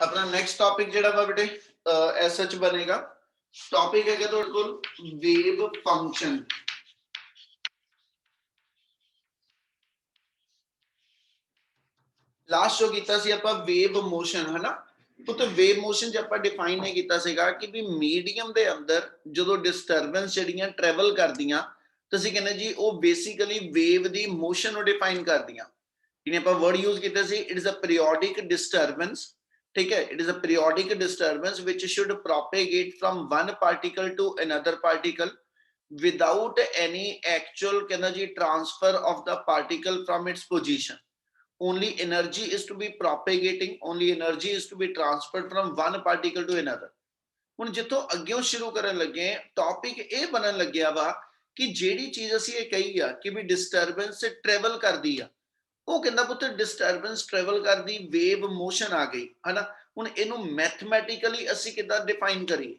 अपना next topic जिहड़ा वा बेटे एस सच बनेगा टॉपिक है तुहाडे कोल वेव फंक्शन। लास्ट जो कीता सी आपां वेव मोशन है ना, तो वेव मोशन ज आपां डिफाइन नहीं कीता सीगा कि भी मीडियम दे अंदर जदों डिस्टरबेंस जिहड़ियां ट्रैवल करदियां तो असीं कहने जी वो बेसिकली वेव दी मोशन नूं डिफाइन करदियां। जिन्हें आपां वर्ड यूज कीता see it is a periodic disturbance. ठीक है, it is a periodic disturbance which should propagate from one particle to another particle without any actual कहना जी transfer of the particle from its position. Only energy is to be propagating, only energy is to be transferred from one particle to another. ਹੁਣ ਜਿੱਥੋਂ ਅੱਗੇ ਸ਼ੁਰੂ ਕਰਨ ਲੱਗੇ topic ਇਹ ਬਣਨ ਲੱਗਿਆ ਵਾ ਕਿ ਜਿਹੜੀ ਚੀਜ਼ ਅਸੀਂ ਇਹ ਕਹੀ ਆ ਕਿ ਵੀ ਡਿਸਟਰਬੈਂਸ ਟਰੈਵਲ ਕਰਦੀ ਆ, ਉਹ ਕਹਿੰਦਾ ਪੁੱਤ ਡਿਸਟਰਬੈਂਸ ਟਰੈਵਲ ਕਰਦੀ ਵੇਵ ਮੋਸ਼ਨ ਆ ਗਈ ਹਨਾ। ਹੁਣ ਇਹਨੂੰ ਮੈਥਮੈਟਿਕਲੀ ਅਸੀਂ ਕਿੱਦਾਂ ਡਿਫਾਈਨ ਕਰੀਏ,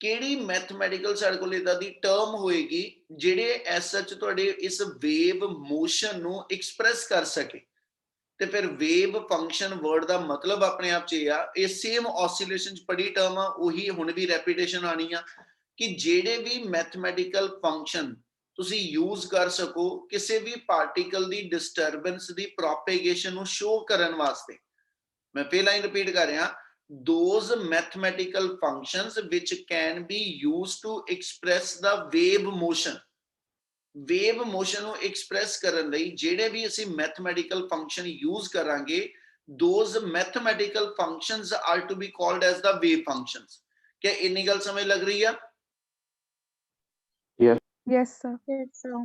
ਕਿਹੜੀ ਮੈਥਮੈਟਿਕਲ ਸਾਡੇ ਕੋਲ ਇਦਾਂ ਦੀ ਟਰਮ ਹੋਏਗੀ ਜਿਹੜੇ ਐਸ ਸੱਚ ਤੁਹਾਡੇ ਇਸ ਵੇਵ ਮੋਸ਼ਨ ਨੂੰ ਐਕਸਪ੍ਰੈਸ ਕਰ ਸਕੇ। ਤੇ ਫਿਰ ਵੇਵ ਫੰਕਸ਼ਨ ਵਰਡ ਦਾ ਮਤਲਬ ਆਪਣੇ ਆਪ ਚ ਇਹ ਆ, ਇਹ ਸੇਮ ਆਸਿਲੇਸ਼ਨ ਚ ਪੜੀ ਟਰਮ ਆ, ਉਹੀ ਹੁਣ ਵੀ ਰੈਪੀਟੇਸ਼ਨ ਆਣੀ ਆ ਕਿ ਜਿਹੜੇ ਵੀ ਮੈਥਮੈਟਿਕਲ ਫੰਕਸ਼ਨ ਤੁਸੀਂ ਯੂਜ਼ ਕਰ ਸਕੋ ਕਿਸੇ ਵੀ ਪਾਰਟੀਕਲ ਦੀ ਡਿਸਟਰਬੈਂਸ ਦੀ ਪ੍ਰੋਪੇਗੇਸ਼ਨ ਨੂੰ ਸ਼ੋ ਕਰਨ ਵਾਸਤੇ। ਮੈਂ ਫੇਰ ਲਾਈਨ ਰਿਪੀਟ ਕਰ ਰਿਹਾ, those mathematical functions which can be used to express the wave motion। Wave motion ਨੂੰ ਐਕਸਪ੍ਰੈਸ ਕਰਨ ਲਈ ਜਿਹੜੇ ਵੀ ਅਸੀਂ ਮੈਥਮੈਟਿਕਲ ਫੰਕਸ਼ਨ ਯੂਜ਼ ਕਰਾਂਗੇ those mathematical functions are to be called as the wave functions। क्या इन्नी गल समझ लग रही है? Yes sir। Yes sir।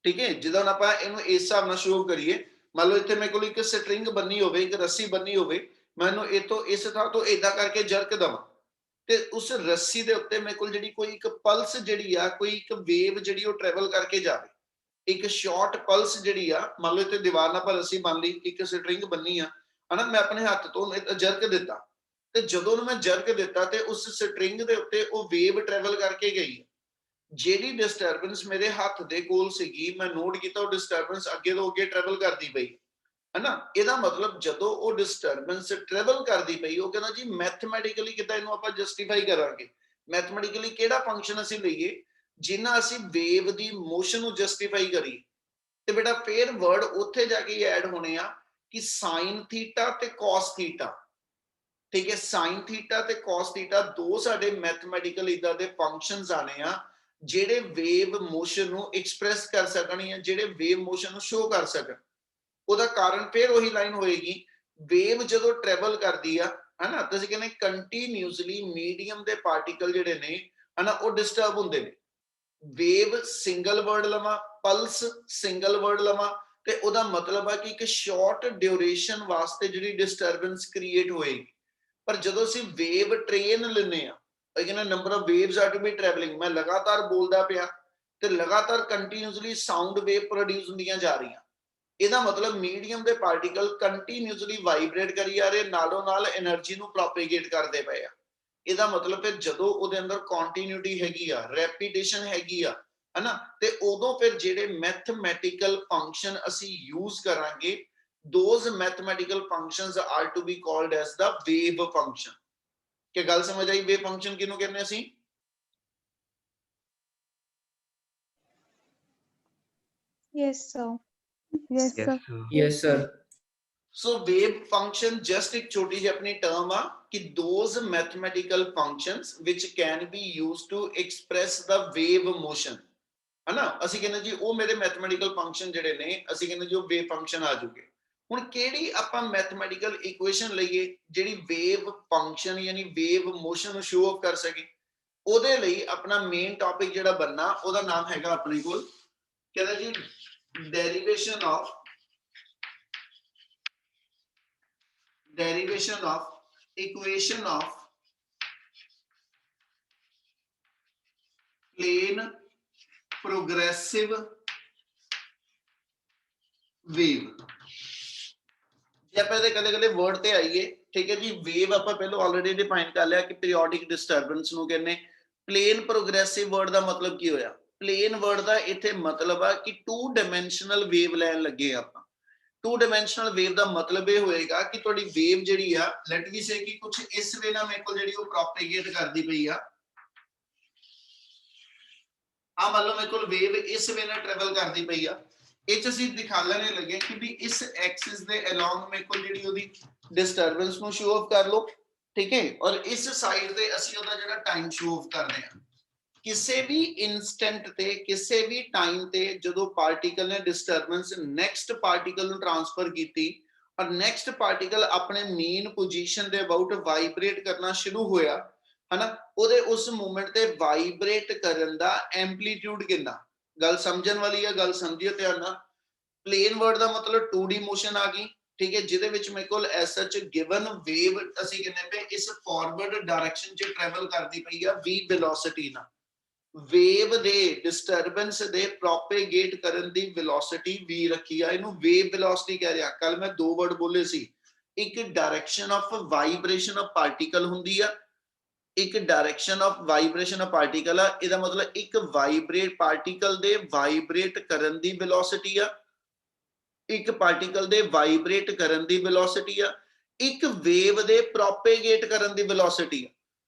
ठीक है, ਜਦੋਂ ਆਪਾਂ ਇਹਨੂੰ ਇਸ ਹਿਸਾਬ ਨਾਲ ਸ਼ੋ ਕਰੀਏ, ਮੰਨ ਲਓ ਇੱਥੇ ਮੇਰੇ ਕੋਲ ਇੱਕ ਸਟ੍ਰਿੰਗ ਬੰਨੀ ਹੋਵੇ, ਇੱਕ ਰੱਸੀ ਬੰਨੀ ਹੋਵੇ, ਮੈਨੂੰ ਇਥੋਂ ਇਸ ਥਾਂ ਤੋਂ ਇਦਾਂ ਕਰਕੇ ਜਰਕ ਦਵਾਂ ਤੇ ਉਸ ਰੱਸੀ ਦੇ ਉੱਤੇ ਮੇਰੇ ਕੋਲ ਜਿਹੜੀ ਕੋਈ ਇੱਕ ਪਲਸ ਜਿਹੜੀ ਆ, ਕੋਈ ਇੱਕ ਵੇਵ ਜਿਹੜੀ ਉਹ ਟਰੈਵਲ ਕਰਕੇ ਜਾਵੇ, ਇੱਕ ਸ਼ਾਰਟ ਪਲਸ ਜਿਹੜੀ ਆ। ਮੰਨ ਲਓ ਇੱਥੇ ਦੀਵਾਰ ਨਾਲ ਪਰ ਰੱਸੀ ਬੰਨ ਲਈ, ਇੱਕ ਸਟ੍ਰਿੰਗ ਬੰਨੀ ਆ ਹਨਾ, ਮੈਂ ਆਪਣੇ ਹੱਥ ਤੋਂ ਜਰਕ ਦਿੱਤਾ ਤੇ ਜਦੋਂ ਨੂੰ ਮੈਂ ਜਰਕ ਦਿੱਤਾ ਤੇ ਉਸ ਸਟ੍ਰਿੰਗ ਦੇ ਉੱਤੇ ਉਹ ਵੇਵ ਟਰੈਵਲ ਕਰਕੇ ਗਈ। ਜਿਹੜੀ ਡਿਸਟਰਬੈਂਸ ਮੇਰੇ ਹੱਥ ਦੇ ਕੋਲ ਸੀਗੀ ਮੈਂ ਨੋਟ ਕੀਤਾ ਉਹ ਡਿਸਟਰਬੈਂਸ ਅੱਗੇ ਤੋਂ ਅੱਗੇ ਟਰੈਵਲ ਕਰਦੀ ਪਈ है ना। ਇਹਦਾ ਮਤਲਬ ਜਦੋਂ ਉਹ ਡਿਸਟਰਬੈਂਸ ਟਰੈਵਲ ਕਰਦੀ ਪਈ, ਉਹ ਕਹਿੰਦਾ ਜੀ ਮੈਥਮੈਟਿਕਲੀ ਕਿਦਾਂ ਇਹਨੂੰ ਆਪਾਂ ਜਸਟੀਫਾਈ ਕਰਾਂਗੇ, ਮੈਥਮੈਟਿਕਲੀ ਕਿਹੜਾ ਫੰਕਸ਼ਨ ਅਸੀਂ ਲਈਏ ਜਿੰਨਾ ਅਸੀਂ ਵੇਵ ਦੀ ਮੋਸ਼ਨ ਨੂੰ ਜਸਟੀਫਾਈ ਕਰੀਏ। ਤੇ ਬੇਟਾ ਫੇਰ ਵਰਡ ਉੱਥੇ ਜਾ ਕੇ ਐਡ ਹੋਣੇ ਆ ਕਿ ਸਾਈਨ ਥੀਟਾ ਤੇ ਕਾਸ ਥੀਟਾ। ਠੀਕ ਹੈ, ਸਾਈਨ ਥੀਟਾ ਤੇ ਕਾਸ ਥੀਟਾ ਦੋ ਸਾਡੇ ਮੈਥਮੈਟਿਕਲ ਇਦਾਂ ਦੇ ਫੰਕਸ਼ਨਸ ਆਣੇ ਆ ਜਿਹੜੇ ਵੇਵ ਮੋਸ਼ਨ ਨੂੰ ਐਕਸਪ੍ਰੈਸ ਕਰ ਸਕਣ ਜਾਂ ਜਿਹੜੇ ਵੇਵ ਮੋਸ਼ਨ ਨੂੰ ਸ਼ੋ ਕਰ ਸਕਣ। ਉਹਦਾ ਕਾਰਨ ਫਿਰ ਉਹੀ ਲਾਈਨ ਹੋਏਗੀ, ਵੇਵ ਜਦੋਂ ਟਰੈਵਲ ਕਰਦੀ ਆ ਹਨਾ, ਤੁਸੀਂ ਕਹਿੰਦੇ ਕੰਟੀਨਿਊਸਲੀ ਮੀਡੀਅਮ ਦੇ ਪਾਰਟੀਕਲ ਜਿਹੜੇ ਨੇ ਹਨਾ ਉਹ ਡਿਸਟਰਬ ਹੁੰਦੇ ਨੇ। ਵੇਵ ਸਿੰਗਲ ਵਰਡ ਲਵਾਂ, ਪਲਸ ਸਿੰਗਲ ਵਰਡ ਲਵਾਂ ਤੇ ਉਹਦਾ ਮਤਲਬ ਆ ਕਿ ਇੱਕ ਸ਼ਾਰਟ ਡਿਊਰੇਸ਼ਨ ਵਾਸਤੇ ਜਿਹੜੀ ਡਿਸਟਰਬੈਂਸ ਕ੍ਰੀਏਟ ਹੋਏਗੀ। ਪਰ ਜਦੋਂ ਅਸੀਂ ਵੇਵ ਟ੍ਰੇਨ ਲੈਨੇ ਆ, ਕਹਿੰਦਾ number of waves are to be travelling, ਮੈਂ ਲਗਾਤਾਰ ਬੋਲਦਾ ਪਿਆ ਤੇ ਲਗਾਤਾਰ ਕੰਟੀਨਿਊਸਲੀ ਸਾਊਂਡ ਵੇਵ ਪ੍ਰੋਡਿਊਸ ਹੁੰਦੀਆਂ ਜਾ ਰਹੀਆਂ। ਇਹਦਾ ਮਤਲਬ ਮੀਡੀਅਮ ਦੇ ਪਾਰਟੀਕਲ ਕੰਟੀਨਿਊਸਲੀ ਵਾਈਬ੍ਰੇਟ ਕਰੀ ਜਾ ਰਹੇ, ਨਾਲੋਂ ਨਾਲ એનર્ਜੀ ਨੂੰ ਪ੍ਰੋਪੇਗੇਟ ਕਰਦੇ ਪਏ ਆ। ਇਹਦਾ ਮਤਲਬ ਫਿਰ ਜਦੋਂ ਉਹਦੇ ਅੰਦਰ ਕੰਟੀਨਿਊਟੀ ਹੈਗੀ ਆ, ਰੈਪੀਟੇਸ਼ਨ ਹੈਗੀ ਆ ਹਨਾ, ਤੇ ਉਦੋਂ ਫਿਰ ਜਿਹੜੇ ਮੈਥਮੈਟਿਕਲ ਫੰਕਸ਼ਨ ਅਸੀਂ ਯੂਜ਼ ਕਰਾਂਗੇ those mathematical functions are to be called as the wave function। ਕੀ ਗੱਲ ਸਮਝ ਆਈ? ਵੇਵ ਫੰਕਸ਼ਨ ਕਿਹਨੂੰ ਕਹਿੰਦੇ ਅਸੀਂ? Yes sir। Yes sir। Yes sir। So wave function just एक छोटी सी अपनी टर्म आ कि those mathematical functions which can be used to express the wave motion है ना। ਅਸੀਂ ਕਹਿੰਦੇ ਜੀ ਉਹ ਮੇਰੇ ਮੈਥਮੈਟਿਕਲ ਫੰਕਸ਼ਨ ਜਿਹੜੇ ਨੇ ਅਸੀਂ ਕਹਿੰਦੇ ਜੀ ਉਹ ਵੇਵ ਫੰਕਸ਼ਨ ਆ ਜੂਗੇ। ਹੁਣ ਕਿਹੜੀ ਆਪਾਂ ਮੈਥਮੈਟਿਕਲ ਇਕੁਏਸ਼ਨ ਲਈਏ ਜਿਹੜੀ ਵੇਵ ਫੰਕਸ਼ਨ ਯਾਨੀ ਵੇਵ ਮੋਸ਼ਨ ਨੂੰ ਸ਼ੋ ਆਫ ਕਰ ਸਕੇ? ਉਹਦੇ ਲਈ ਆਪਣਾ ਮੇਨ ਟੌਪਿਕ ਜਿਹੜਾ ਬੰਨਾ ਉਹਦਾ ਨਾਮ ਹੈਗਾ ਆਪਣੇ ਕੋਲ ਕਹਿੰਦਾ ਜੀ derivation of equation of plane progressive wave। ਜੇ ਆਪਾਂ ਇਹਦੇ ਕਦੇ ਕਦੇ ਵਰਡ ਤੇ ਆਈਏ, ਠੀਕ ਹੈ ਜੀ, ਵੇਵ ਆਪਾਂ ਪਹਿਲਾਂ ਆਲਰੇਡੀ ਡਿਫਾਈਨ ਕਰ ਲਿਆ ਕਿ ਪੀਰੀਓਡਿਕ ਡਿਸਟਰਬੈਂਸ ਨੂੰ ਕਹਿੰਦੇ। ਪਲੇਨ ਪ੍ਰੋਗਰੈਸਿਵ ਵਰਡ ਦਾ ਮਤਲਬ ਕੀ ਹੋਇਆ? ਪਲੇਨ ਵਰਡ ਦਾ ਇੱਥੇ ਮਤਲਬ ਆ ਕਿ 2 ਡਾਇਮੈਂਸ਼ਨਲ ਵੇਵ ਲੈਣ ਲੱਗੇ ਆਪਾਂ। टू डायमेंशनल वेव का मतलब ये होएगा कि थोड़ी वेव जिहड़ी आ लेट वी से कि कुछ इस वे ना मेरे को जिहड़ी वो प्रोपेगेट करदी पई आ मान लो मेरे को वेव इस वे ना ट्रैवल करदी पई आ ਇਹ ਚ ਅਸੀਂ ਦਿਖਾ ਲੈਣੇ ਲੱਗੇ ਕਿ ਵੀ ਇਸ ਐਕਸਿਸ ਦੇ ਅਲੋਂਗ ਮੇਰੇ ਕੋਲ ਜਿਹੜੀ ਉਹਦੀ ਡਿਸਟਰਬੈਂਸ ਨੂੰ ਸ਼ੋ ਆਫ ਕਰ ਲਓ ਠੀਕ ਹੈ ਔਰ ਇਸ ਸਾਈਡ ਤੇ ਅਸੀਂ ਉਹਦਾ ਜਿਹੜਾ ਟਾਈਮ ਸ਼ੋ ਆਫ ਕਰਦੇ ਆ ਕਿਸੇ ਵੀ ਇਨਸਟੈਂਟ ਤੇ ਕਿਸੇ ਵੀ ਟਾਈਮ ਤੇ ਜਦੋਂ ਪਾਰਟੀਕਲ ਨੇ ਡਿਸਟਰਬੈਂਸ ਨੈਕਸਟ ਪਾਰਟੀਕਲ ਨੂੰ ਟ੍ਰਾਂਸਫਰ ਕੀਤੀ ਔਰ ਨੈਕਸਟ ਪਾਰਟੀਕਲ ਆਪਣੇ ਮੇਨ ਪੋਜੀਸ਼ਨ ਦੇ ਅਬਾਊਟ ਵਾਈਬ੍ਰੇਟ ਕਰਨਾ ਸ਼ੁਰੂ ਹੋਇਆ ਹਨਾ ਉਹਦੇ ਉਸ ਮੂਵਮੈਂਟ ਤੇ ਵਾਈਬ੍ਰੇਟ ਕਰਨ ਦਾ ਐਂਪਲੀਟਿਊਡ ਕਿੰਨਾ गल समझन वाली है गल समझिए ध्यान नाल प्लेन वर्ड का मतलब 2D मोशन आ गई ठीक है जिहदे विच मेरे कोल एज सच गिवन वेव असी कहने पे इस फॉरवर्ड डायरेक्शन च ट्रैवल करदी पई आ v वेलोसिटी नाल वेव दे डिस्टरबेंस दे प्रोपेगेट करन दी वेलोसिटी v रखी आ इनू वेव वेलोसिटी कह रहा कल मैं दो वर्ड बोले सी एक direction of vibration of particle हुंदी आ एक direction of vibration of particle है ਇਹਦਾ मतलब एक वाइब्रेट पार्टिकल दे वाइब्रेट करन दी वेलोसिटी आ एक पार्टिकल दे वाइब्रेट करन दी वेलोसिटी आ एक वेव दे प्रोपेगेट करन दी वेलोसिटी आ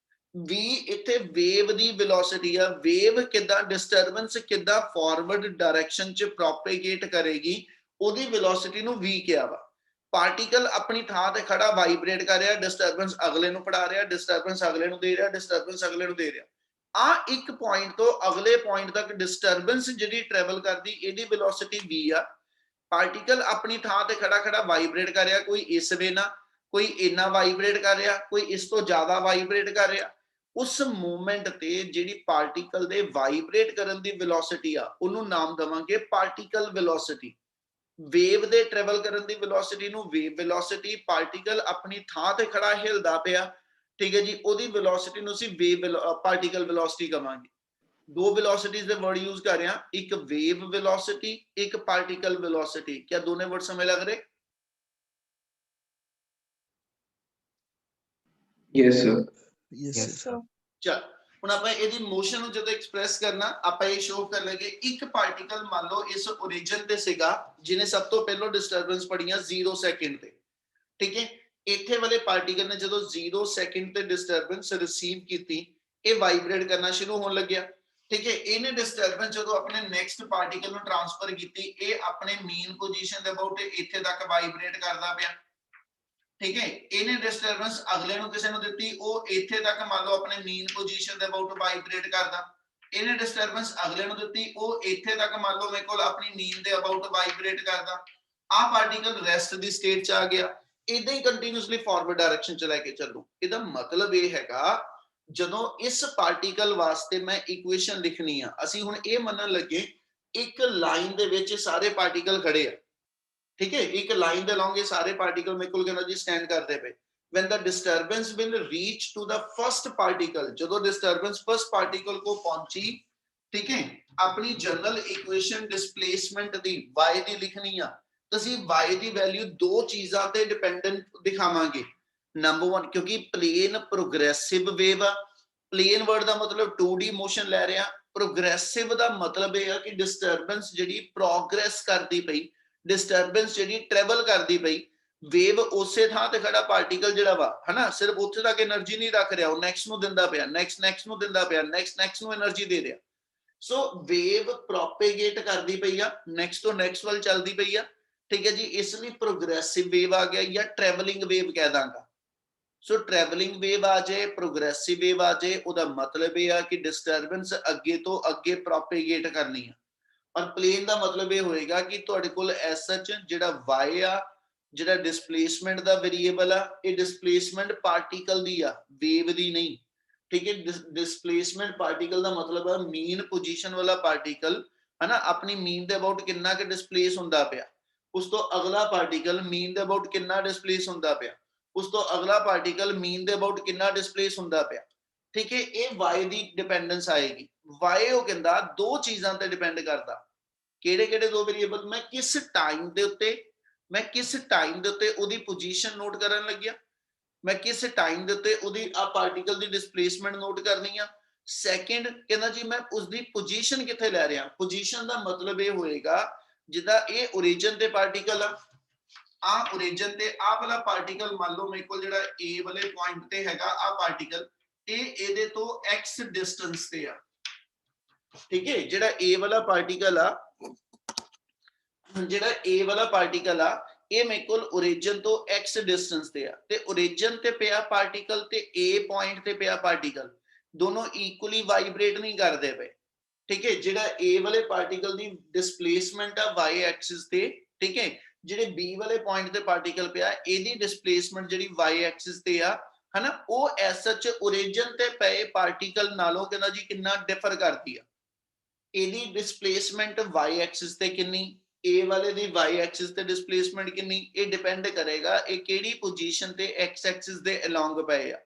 वी इथे वेव दी वेलोसिटी आ वेव किदा डिस्टरबेंस किदा फॉरवर्ड डायरेक्शन च प्रोपेगेट करेगी ओदी वेलोसिटी नु v किया वा पार्टिकल अपनी थां ते खड़ा वाइब्रेट कर रहा डिस्टरबेंस अगले नु पढ़ा रहा डिस्टरबेंस अगले नु दे रहा डिस्टरबेंस अगले नु दे रहा आ एक पॉइंट तो अगले पॉइंट तक डिस्टरबेंस जिहड़ी ट्रैवल करदी एदी वेलोसिटी v आ पार्टिकल अपनी थां ते खड़ा खड़ा वाइब्रेट कर रहा कोई इस वे ना कोई इन्ना वाइब्रेट कर रहा कोई इस तो ज्यादा वाइब्रेट कर रहा उस मूवमेंट ते जिहड़ी पार्टिकल दे वाइब्रेट करन दी वेलोसिटी आ ओनू नाम दवांगे पार्टिकल वेलोसिटी वेव दे ट्रैवल करन दी वेलोसिटी नु वेव वेलोसिटी पार्टिकल अपनी थां ते खड़ा हिलदा पिया ठीक है जी ओदी वेलोसिटी नु सी वेव पार्टिकल वेलोसिटी कहांगे दो वेलोसिटीज दे वर्ड यूज कर रहे हैं एक वेव वेलोसिटी एक पार्टिकल वेलोसिटी क्या दोनों वर्ड समझ लग रहे यस सर Yes, sir. चल ਹੁਣ ਆਪਾਂ ਇਹਦੀ ਮੋਸ਼ਨ ਨੂੰ ਜਦੋਂ ਐਕਸਪ੍ਰੈਸ ਕਰਨਾ ਆਪਾਂ ਇਹ ਸ਼ੋ ਕਰ ਲਗੇ ਇੱਕ ਪਾਰਟੀਕਲ ਮੰਨ ਲਓ ਇਸ origin ਤੇ ਸੀਗਾ ਜਿਹਨੇ ਸਭ ਤੋਂ ਪਹਿਲਾਂ ਡਿਸਟਰਬੈਂਸ ਪੜੀਆਂ 0 ਸੈਕਿੰਡ ਤੇ ਠੀਕ ਹੈ ਇੱਥੇ ਵਾਲੇ ਪਾਰਟੀਕਲ ਨੇ ਜਦੋਂ 0 ਸੈਕਿੰਡ ਤੇ ਡਿਸਟਰਬੈਂਸ ਰਿਸੀਵ ਕੀਤੀ ਇਹ ਵਾਈਬ੍ਰੇਟ ਕਰਨਾ ਸ਼ੁਰੂ ਹੋਣ ਲੱਗਿਆ ਠੀਕ ਹੈ ਇਹਨੇ ਡਿਸਟਰਬੈਂਸ ਜਦੋਂ ਆਪਣੇ ਨੈਕਸਟ ਪਾਰਟੀਕਲ ਨੂੰ ਟ੍ਰਾਂਸਫਰ ਕੀਤੀ ਇਹ ਆਪਣੇ ਮੇਨ ਪੋਜੀਸ਼ਨ ਦੇ ਅਬਾਊਟ ਇੱਥੇ ਤੱਕ ਵਾਈਬ੍ਰੇਟ ਕਰਦਾ ਪਿਆ ठीक है इन्हें डिस्टरबेंस अगले नु किसी नु दित्ती ओ इथे तक मान लो अपने main position they about vibrate करदा इन्हें डिस्टरबेंस अगले नु दित्ती ओ इथे तक मान लो मेरे कोल अपनी मीन दे अबाउट वाइब्रेट करदा आ पार्टिकल रेस्ट दी स्टेट च आ गया इदां ही कंटीन्यूअसली फॉरवर्ड डायरेक्शन च लेके चलूं इदा मतलब ये हैगा जदों इस पार्टिकल वास्ते मैं इक्वेशन लिखनी आ ਅਸੀਂ ਹੁਣ ਇਹ ਮੰਨਣ ਲੱਗੇ ਇੱਕ ਲਾਈਨ ਦੇ ਵਿੱਚ ਸਾਰੇ ਪਾਰਟੀਕਲ ਖੜੇ ਆ ठीक है एक लाइन दे लॉन्ग ये सारे पार्टिकल मेरे को कहना जी स्टैंड करते पे when the disturbance will reach to the first particle जदों disturbance first particle को पहुंची ठीक है अपनी जनरल इक्वेशन डिस्प्लेसमेंट दी y दी लिखनी आ ਤੁਸੀਂ y ਦੀ ਵੈਲਿਊ ਦੋ ਚੀਜ਼ਾਂ ਤੇ ਡਿਪੈਂਡੈਂਟ ਦਿਖਾਵਾਂਗੇ ਨੰਬਰ 1 ਕਿਉਂਕਿ ਪਲੇਨ ਪ੍ਰੋਗਰੈਸਿਵ ਵੇਵ ਆ ਪਲੇਨ ਵਰਡ ਦਾ ਮਤਲਬ 2D ਮੋਸ਼ਨ ਲੈ ਰਿਹਾ ਪ੍ਰੋਗਰੈਸਿਵ ਦਾ ਮਤਲਬ ਇਹ ਆ ਕਿ ਡਿਸਟਰਬੈਂਸ ਜਿਹੜੀ ਪ੍ਰੋਗਰੈਸ ਕਰਦੀ ਪਈ डिस्टरबेंस ਜਿਹੜੀ ट्रैवल करती पई वेव ਉਸੇ ਥਾਂ ਤੇ ਖੜਾ ਪਾਰਟੀਕਲ ਜਿਹੜਾ ਵਾ ਹਨਾ ਸਿਰਫ ਉੱਥੇ ਤੱਕ એનર્ਜੀ ਨਹੀਂ ਰੱਖ ਰਿਹਾ ਉਹ ਨੈਕਸਟ ਨੂੰ ਦਿੰਦਾ ਪਿਆ ਨੈਕਸਟ ਨੂੰ ਦਿੰਦਾ ਪਿਆ ਨੈਕਸਟ ਨੂੰ એનર્ਜੀ ਦੇ ਰਿਹਾ ਸੋ ਵੇਵ ਪ੍ਰੋਪੇਗੇਟ ਕਰਦੀ ਪਈ ਆ ਨੈਕਸਟ ਤੋਂ ਨੈਕਸਟ ਵੱਲ ਚੱਲਦੀ ਪਈ ਆ ਠੀਕ ਹੈ ਜੀ ਇਸ ਲਈ ਪ੍ਰੋਗਰੈਸਿਵ ਵੇਵ ਆ ਗਿਆ ਜਾਂ ਟਰੈਵਲਿੰਗ ਵੇਵ ਕਹਿ ਦਾਂਗਾ ਸੋ ਟਰੈਵਲਿੰਗ ਵੇਵ ਆ ਜਾਏ ਪ੍ਰੋਗਰੈਸਿਵ ਵੇਵ ਆ ਜਾਏ ਉਹਦਾ ਮਤਲਬ ਇਹ ਆ ਕਿ ਡਿਸਟਰਬੈਂਸ ਅੱਗੇ ਤੋਂ ਅੱਗੇ ਪ੍ਰੋਪੇਗੇਟ ਕਰਨੀ ਆ और प्लेन का मतलब ये होएगा कि तुहाडे कोल एज सच जिहड़ा y आ जिहड़ा डिस्प्लेसमेंट दा वेरिएबल आ ये डिस्प्लेसमेंट पार्टिकल दी आ वेव दी नहीं ठीक है डिस्प्लेसमेंट पार्टिकल दा मतलब है मीन पोजीशन वाला पार्टिकल है ना अपनी मीन दे अबाउट कितना के डिस्प्लेस हुंदा पिया उस तो अगला पार्टिकल मीन दे अबाउट कितना डिस्प्लेस हुंदा पिया उस तो अगला पार्टिकल मीन दे अबाउट कितना डिस्प्लेस हुंदा पिया ठीक है ये y दी डिपेंडेंस आएगी y ਉਹ ਕਹਿੰਦਾ ਦੋ ਚੀਜ਼ਾਂ ਤੇ ਡਿਪੈਂਡ ਕਰਦਾ ਕਿਹੜੇ ਕਿਹੜੇ ਦੋ ਵੇਰੀਏਬਲ ਮੈਂ ਕਿਸ ਟਾਈਮ ਦੇ ਉੱਤੇ ਉਹਦੀ ਪੋਜੀਸ਼ਨ ਨੋਟ ਕਰਨ ਲੱਗਿਆ ਮੈਂ ਕਿਸ ਟਾਈਮ ਦੇ ਉੱਤੇ ਉਹਦੀ ਆ ਪਾਰਟੀਕਲ ਦੀ ਡਿਸਪਲੇਸਮੈਂਟ ਨੋਟ ਕਰਨੀ ਆ ਸੈਕਿੰਡ ਕਹਿੰਦਾ ਜੀ ਮੈਂ ਉਸ ਦੀ ਪੋਜੀਸ਼ਨ ਕਿੱਥੇ ਲੈ ਰਿਹਾ ਪੋਜੀਸ਼ਨ ਦਾ ਮਤਲਬ ਇਹ ਹੋਏਗਾ ਜਿੱਦਾਂ ਇਹ origin ਤੇ ਪਾਰਟੀਕਲ ਆ ਆ origin ਤੇ ਆ ਵਾਲਾ ਪਾਰਟੀਕਲ ਮੰਨ ਲਓ ਮੇਰੇ ਕੋਲ ਜਿਹੜਾ A ਵਾਲੇ ਪੁਆਇੰਟ ਤੇ ਹੈਗਾ ਆ ਪਾਰਟੀਕਲ, ਇਹ ਇਹਦੇ ਤੋਂ x ਡਿਸਟੈਂਸ ਤੇ ਆ। ਠੀਕ ਹੈ, ਜਿਹੜਾ A ਵਾਲਾ ਪਾਰਟੀਕਲ ਆ, ਜਿਹੜਾ A ਵਾਲਾ ਪਾਰਟੀਕਲ ਆ, ਇਹ ਮੇਰੇ ਕੋਲ origin ਤੋਂ x ਡਿਸਟੈਂਸ ਤੇ ਆ, ਤੇ origin ਤੇ ਪਿਆ ਪਾਰਟੀਕਲ ਤੇ A ਪੁਆਇੰਟ ਤੇ ਪਿਆ ਪਾਰਟੀਕਲ, ਦੋਨੋਂ ਇਕੁਅਲੀ ਵਾਈਬ੍ਰੇਟ ਨਹੀਂ ਕਰਦੇ ਪਏ। ਠੀਕ ਹੈ, ਜਿਹੜਾ A ਵਾਲੇ ਪਾਰਟੀਕਲ ਦੀ ਡਿਸਪਲੇਸਮੈਂਟ ਆ y ਐਕਸਿਸ ਤੇ, ਠੀਕ ਹੈ, ਜਿਹੜੇ B ਵਾਲੇ ਪੁਆਇੰਟ ਤੇ ਪਾਰਟੀਕਲ ਪਿਆ ਇਹਦੀ ਡਿਸਪਲੇਸਮੈਂਟ ਜਿਹੜੀ y ਐਕਸਿਸ ਤੇ ਆ, ਹਨਾ, ਉਹ ਐਸ ਸੱਚ origin ਤੇ ਪਏ ਪਾਰਟੀਕਲ ਨਾਲੋਂ ਕਹਿੰਦਾ ਜੀ ਕਿੰਨਾ ਡਿਫਰ ਕਰਦੀ ਆ। ਇਹਦੀ ਡਿਸਪਲੇਸਮੈਂਟ y ਐਕਸਿਸ ਤੇ ਕਿੰਨੀ, A ਵਾਲੇ ਦੀ y ਐਕਸਿਸ ਤੇ ਡਿਸਪਲੇਸਮੈਂਟ ਕਿੰਨੀ, ਇਹ ਡਿਪੈਂਡ ਕਰੇਗਾ ਇਹ ਕਿਹੜੀ ਪੋਜੀਸ਼ਨ ਤੇ x ਐਕਸਿਸ ਦੇ ਅਲੋਂਗ ਪਏ ਆ।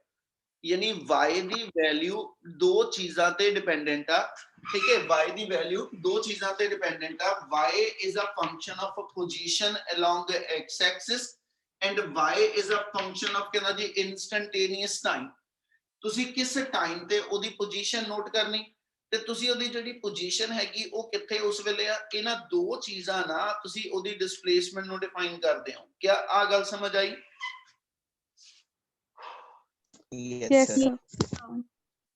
ਯਾਨੀ y ਦੀ ਵੈਲਿਊ ਦੋ ਚੀਜ਼ਾਂ ਤੇ ਡਿਪੈਂਡੈਂਟ ਆ। ठीक है, y ਦੀ वैल्यू दो चीजों ਤੇ डिपेंडेंट ਆ। y is a function of a position along the x axis and y is a function of ਕਹਿੰਦਾ ਜੀ instantaneous time। ਤੁਸੀਂ ਕਿਸ ਟਾਈਮ ਤੇ ਉਹਦੀ ਪੋਜੀਸ਼ਨ ਨੋਟ ਕਰਨੀ ਤੇ ਤੁਸੀਂ ਉਹਦੀ ਜਿਹੜੀ ਪੋਜੀਸ਼ਨ ਹੈਗੀ ਉਹ ਕਿੱਥੇ ਉਸ ਵੇਲੇ ਆ, ਇਹਨਾਂ ਦੋ ਚੀਜ਼ਾਂ ਨਾਲ ਤੁਸੀਂ ਉਹਦੀ ਡਿਸਪਲੇਸਮੈਂਟ ਨੂੰ ਡਿਫਾਈਨ ਕਰਦੇ ਹੋ। ਕੀ ਆ ਗੱਲ ਸਮਝ ਆਈ? Yes, sir.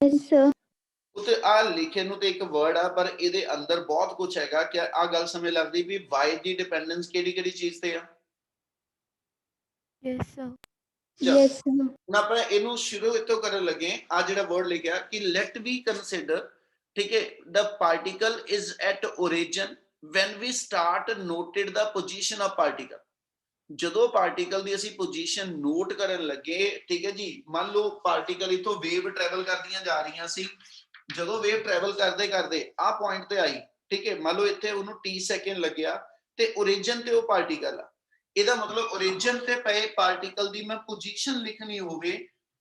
Yes, sir. ਉਤੇ ਆ ਲਿਖੇ ਨੂੰ ਤੇ ਇੱਕ ਵਰਡ ਆ, ਪਰ ਇਹਦੇ ਅੰਦਰ ਬਹੁਤ ਕੁਝ ਹੈਗਾ। ਕਿ ਆ ਗੱਲ ਸਮਝ ਲੱਗਦੀ ਵੀ y ਦੀ ਡਿਪੈਂਡੈਂਸ ਕਿਹੜੀ ਕਿਹੜੀ ਚੀਜ਼ ਤੇ ਆ? Yes, sir. ਚਲੋ। Yes, sir. ਹੁਣ ਆਪਾਂ ਇਹਨੂੰ ਸ਼ੁਰੂ ਇਤੋਂ ਕਰਨ ਲੱਗੇ। ਆ ਜਿਹੜਾ ਵਰਡ ਲਿਖਿਆ ਕਿ ਲੈਟ ਵੀ ਕੰਸੀਡਰ, ਠੀਕ ਹੈ, the particle is at origin when we start noted the position of particle। ਜਦੋਂ ਪਾਰਟੀਕਲ ਦੀ ਅਸੀਂ ਪੋਜੀਸ਼ਨ ਨੋਟ ਕਰਨ ਲੱਗੇ, ਠੀਕ ਹੈ ਜੀ, ਮੰਨ ਲਓ ਪਾਰਟੀਕਲ ਇਥੋਂ ਵੇਵ ਟਰੈਵਲ ਕਰਦੀਆਂ ਜਾ ਰਹੀਆਂ ਸੀ। ਜਦੋਂ ਵੇਵ ਟਰੈਵਲ ਕਰਦੇ ਕਰਦੇ ਆ ਪੁਆਇੰਟ ਤੇ ਆਈ, ਠੀਕ ਹੈ, ਮੰਨ ਲਓ ਇੱਥੇ ਉਹਨੂੰ t ਸੈਕਿੰਡ ਲੱਗਿਆ ਤੇ origin ਤੇ ਉਹ ਪਾਰਟੀਕਲ ਆ। ਇਹਦਾ ਮਤਲਬ origin ਤੇ ਪਏ ਪਾਰਟੀਕਲ ਦੀ ਮੈਂ ਪੋਜੀਸ਼ਨ ਲਿਖਣੀ ਹੋਵੇ,